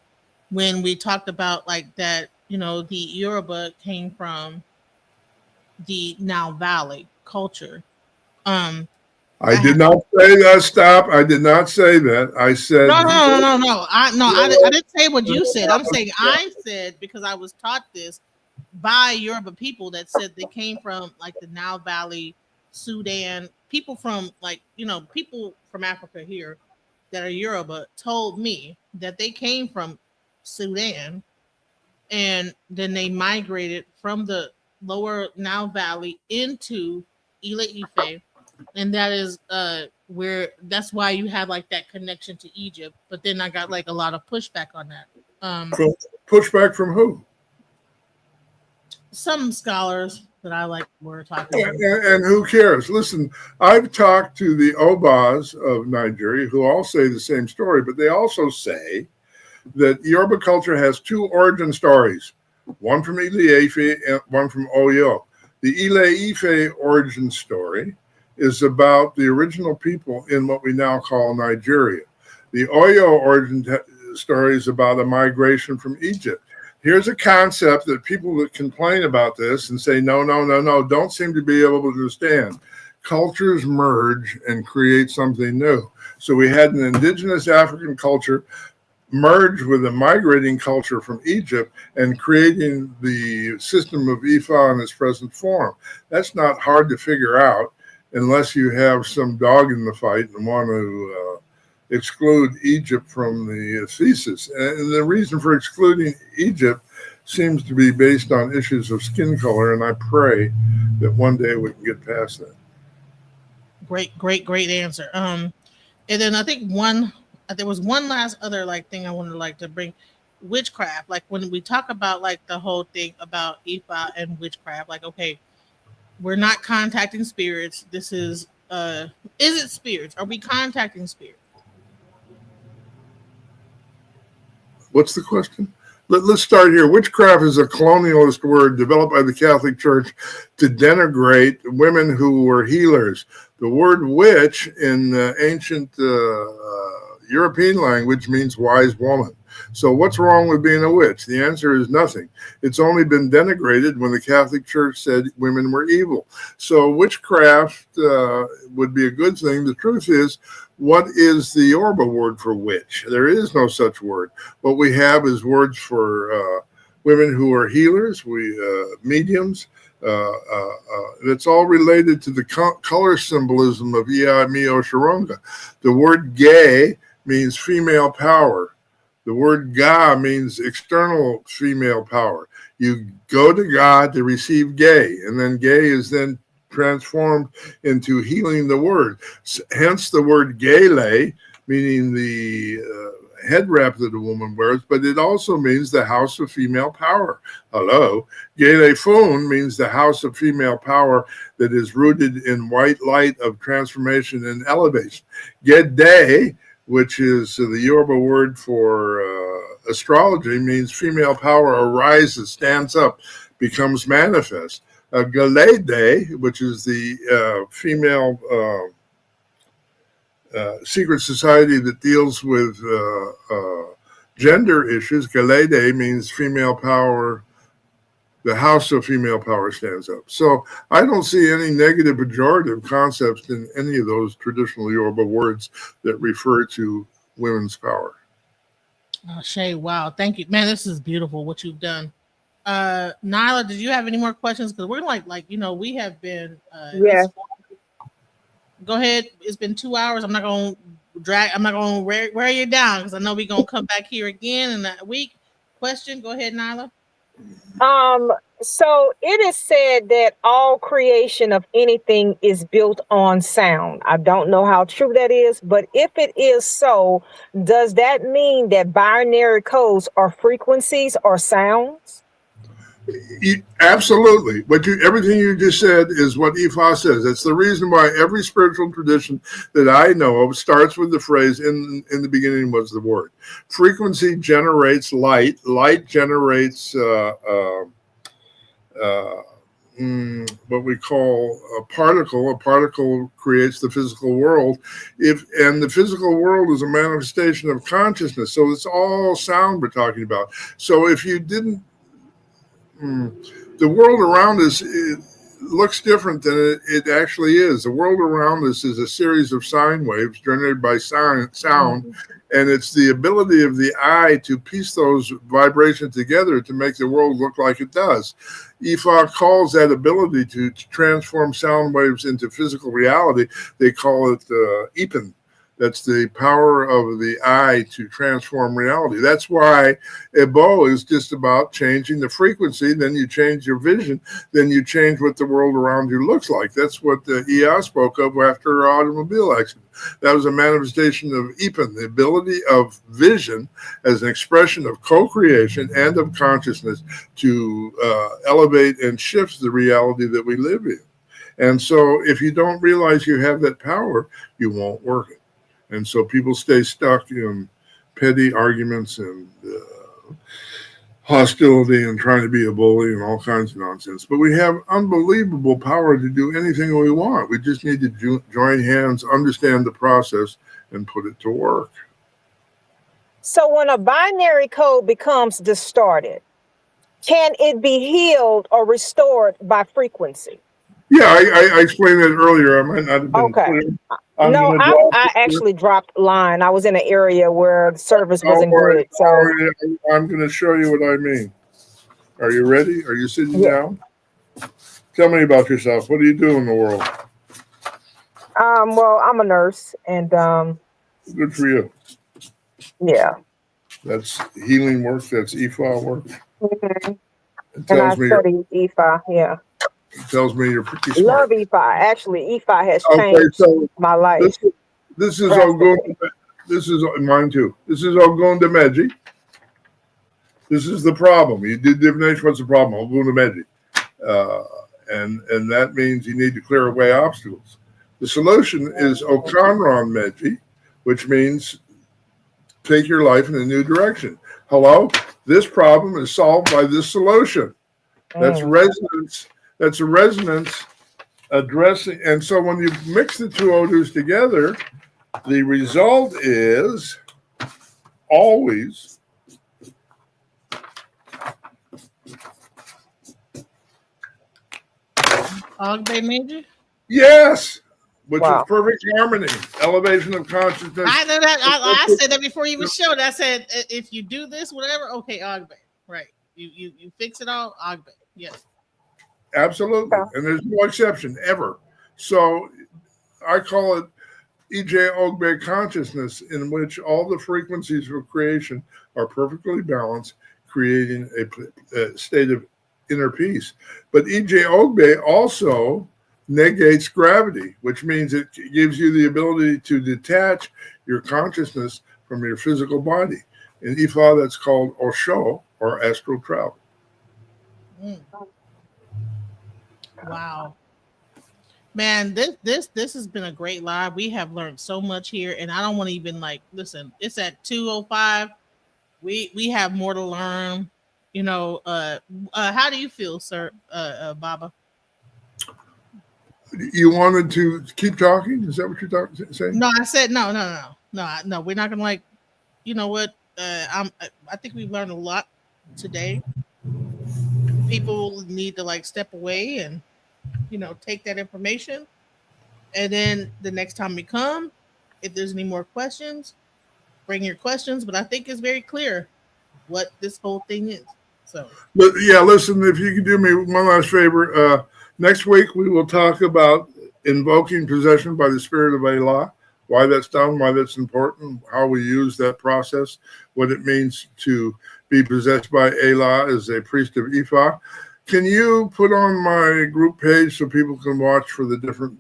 when we talked about like that, the Yoruba came from the Nile Valley culture. Um, I I did have not say that. Stop. I did not say that. I said no. I didn't say what you said. I'm saying I said because I was taught this by Yoruba people that said they came from like the Nile Valley, Sudan. People from people from Africa here that are Yoruba told me that they came from Sudan and then they migrated from the lower Nile Valley into Ile Ife, and that is where that's why you have like that connection to Egypt. But then I got like a lot of pushback on that. pushback from who? Some scholars that I like were talking Yeah, about. and who cares? Listen, I've talked to the Obas of Nigeria who all say the same story, but they also say that Yoruba culture has two origin stories, one from Ile Ife and one from Oyo. The Ile Ife origin story is about the original people in what we now call Nigeria. The Oyo origin story is about a migration from Egypt. Here's a concept that people that complain about this and say, no, don't seem to be able to understand. Cultures merge and create something new. So we had an indigenous African culture merge with a migrating culture from Egypt and creating the system of Ifa in its present form. That's not hard to figure out unless you have some dog in the fight and want to exclude Egypt from the thesis. And the reason for excluding Egypt seems to be based on issues of skin color, and I pray that one day we can get past that. Great answer. And then I think there was one last other like thing I wanted like to bring witchcraft. Like when we talk about like the whole thing about Ifa and witchcraft, like okay, we're not contacting spirits. This is it spirits? Are we contacting spirits? What's the question? Let's start here. Witchcraft is a colonialist word developed by the Catholic Church to denigrate women who were healers. The word witch in ancient European language means wise woman. So what's wrong with being a witch? The answer is nothing. It's only been denigrated when the Catholic Church said women were evil. So witchcraft would be a good thing. The truth is, what is the Yoruba word for witch? There is no such word. What we have is words for women who are healers, mediums. It's all related to the color symbolism of Iya Mio Sharonga. The word gay means female power. The word Ga means external female power. You go to God to receive gay, and then gay is then transformed into healing the word. Hence the word gele, meaning the head wrap that a woman wears, but it also means the house of female power. Hello. Gele Fun means the house of female power that is rooted in white light of transformation and elevation. Gede, which is the Yoruba word for astrology, means female power arises, stands up, becomes manifest. Galede, which is the female secret society that deals with gender issues. Galede means female power. The house of female power stands up. So I don't see any negative pejorative concepts in any of those traditional Yoruba words that refer to women's power. Shay, wow, thank you, man. This is beautiful what you've done. Nyla, did you have any more questions? Because we're like we have been. Yeah. Go ahead. It's been 2 hours. I'm not gonna wear you down because I know we're gonna come back here again in a week. Question. Go ahead, Nyla. So it is said that all creation of anything is built on sound. I don't know how true that is, but if it is so, does that mean that binary codes are frequencies or sounds? Absolutely. Everything you just said is what Ifa says. That's the reason why every spiritual tradition that I know of starts with the phrase in the beginning was the word. Frequency generates light. Light generates what we call a particle. A particle creates the physical world. And the physical world is a manifestation of consciousness. So it's all sound we're talking about. So if you didn't The world around us looks different than it actually is. The world around us is a series of sine waves generated by sound, and it's the ability of the eye to piece those vibrations together to make the world look like it does. IFA calls that ability to transform sound waves into physical reality. They call it IPAN. That's the power of the eye to transform reality. That's why Ebo is just about changing the frequency. Then you change your vision. Then you change what the world around you looks like. That's what the EA spoke of after her automobile accident. That was a manifestation of IPAN, the ability of vision as an expression of co-creation and of consciousness to elevate and shift the reality that we live in. And so if you don't realize you have that power, you won't work it. And so people stay stuck in petty arguments and hostility and trying to be a bully and all kinds of nonsense. But we have unbelievable power to do anything we want. We just need to join hands, understand the process, and put it to work. So when a binary code becomes distorted, can it be healed or restored by frequency? Yeah, I explained that earlier. I might not have been clear. No, I actually dropped line. I was in an area where the service wasn't good. So I'm going to show you what I mean. Are you ready? Are you sitting down? Tell me about yourself. What do you do in the world? Well, I'm a nurse, and good for you. Yeah. That's healing work. That's IFA work. Mm-hmm. And I study IFA. Yeah. It tells me you're pretty smart. Love IFA. Actually, IFA has changed my life. This is Ogun. This is mine too. This is Ogun Demeji. This is the problem. You did divination. What's the problem? Ogun Demeji. And that means you need to clear away obstacles. The solution is Okanron Meji, which means take your life in a new direction. Hello? This problem is solved by this solution. That's resonance. That's a resonance addressing. And so when you mix the two odors together, the result is always Ogbe Major? Yes, which is perfect harmony, elevation of consciousness. I know that. I said that before you even showed. I said if you do this, whatever, okay, Ogbe. Right. You fix it all, Ogbe. Yes. Absolutely. And there's no exception ever. So I call it EJ Ogbe consciousness, in which all the frequencies of creation are perfectly balanced, creating a state of inner peace. But EJ Ogbe also negates gravity, which means it gives you the ability to detach your consciousness from your physical body. In Ifa, that's called Osho, or astral travel. Wow. Man, this has been a great live. We have learned so much here, and I don't want to even listen. It's at 2:05. We have more to learn. You know, how do you feel, sir, Baba? You wanted to keep talking? Is that what you're saying? No, I said no. We're not gonna you know what? I think we've learned a lot today. People need to step away and take that information, and then the next time we come, if there's any more questions, bring your questions. But I think it's very clear what this whole thing is. So, but yeah, listen, if you could do me one last favor, next week we will talk about invoking possession by the spirit of Allah, why that's done, why that's important, how we use that process, what it means to be possessed by Allah as a priest of Ifa. Can you put on my group page so people can watch for the different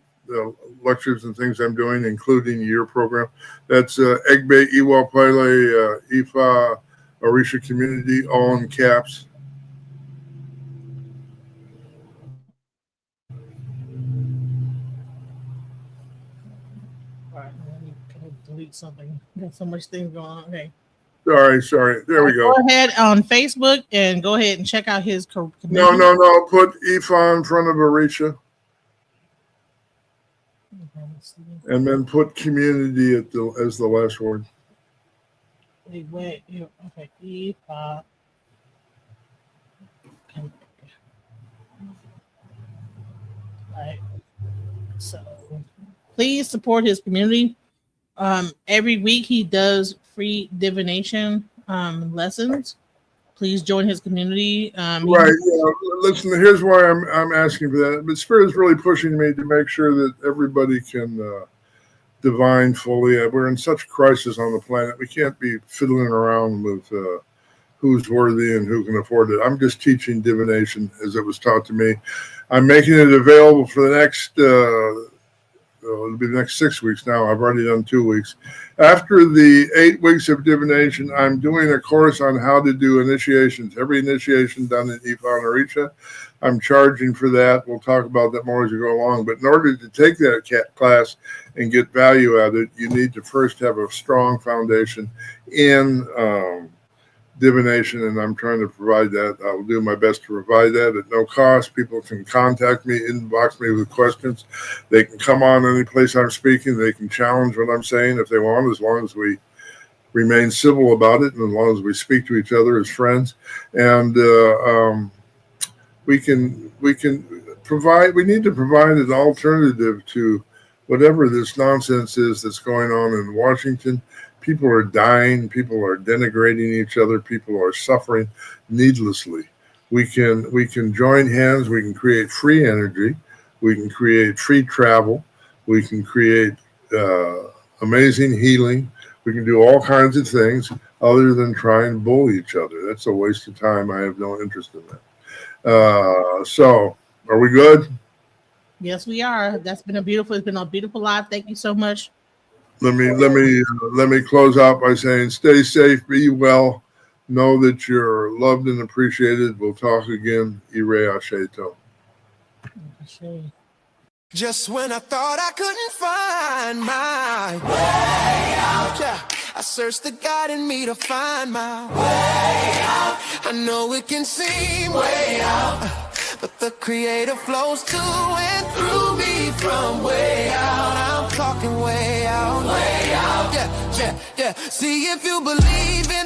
lectures and things I'm doing, including your program? That's Egbe Iwa Pele Ifa Orisha Community, all in caps. all right, let me delete something. Got so much things going on. Okay. Sorry. There we go. Go ahead on Facebook and go ahead and check out his community. No. Put Ifa in front of Orisha. And then put community as the last word. Okay, IFA Right. So please support his community. Every week he does free divination lessons. Please join his community. Right. Yeah. Listen, here's why I'm asking for that. But Spirit is really pushing me to make sure that everybody can divine fully. We're in such crisis on the planet. We can't be fiddling around with who's worthy and who can afford it. I'm just teaching divination as it was taught to me. I'm making it available for the next it'll be the next 6 weeks now. I've already done 2 weeks. After the 8 weeks of divination, I'm doing a course on how to do initiations. Every initiation done in IFA and Orisha. I'm charging for that. We'll talk about that more as we go along. But in order to take that class and get value out of it, you need to first have a strong foundation in divination, and I'm trying to provide that. I will do my best to provide that at no cost. People can contact me, inbox me with questions. They can come on any place I'm speaking. They can challenge what I'm saying if they want, as long as we remain civil about it and as long as we speak to each other as friends. And we need to provide an alternative to whatever this nonsense is that's going on in Washington. People are dying. People are denigrating each other. People are suffering needlessly. We can join hands. We can create free energy. We can create free travel. We can create amazing healing. We can do all kinds of things other than try and bully each other. That's a waste of time. I have no interest in that. So, are we good? Yes, we are. It's been a beautiful live. Thank you so much. Let me close out by saying, stay safe, be well, know that you're loved and appreciated. We'll talk again. Ire Asheto. Just when I thought I couldn't find my way out, yeah, I searched the God in me to find my way out. I know it can seem way out, but the Creator flows to and through me from way out. I'm talking way out, yeah, yeah, yeah. See, if you believe in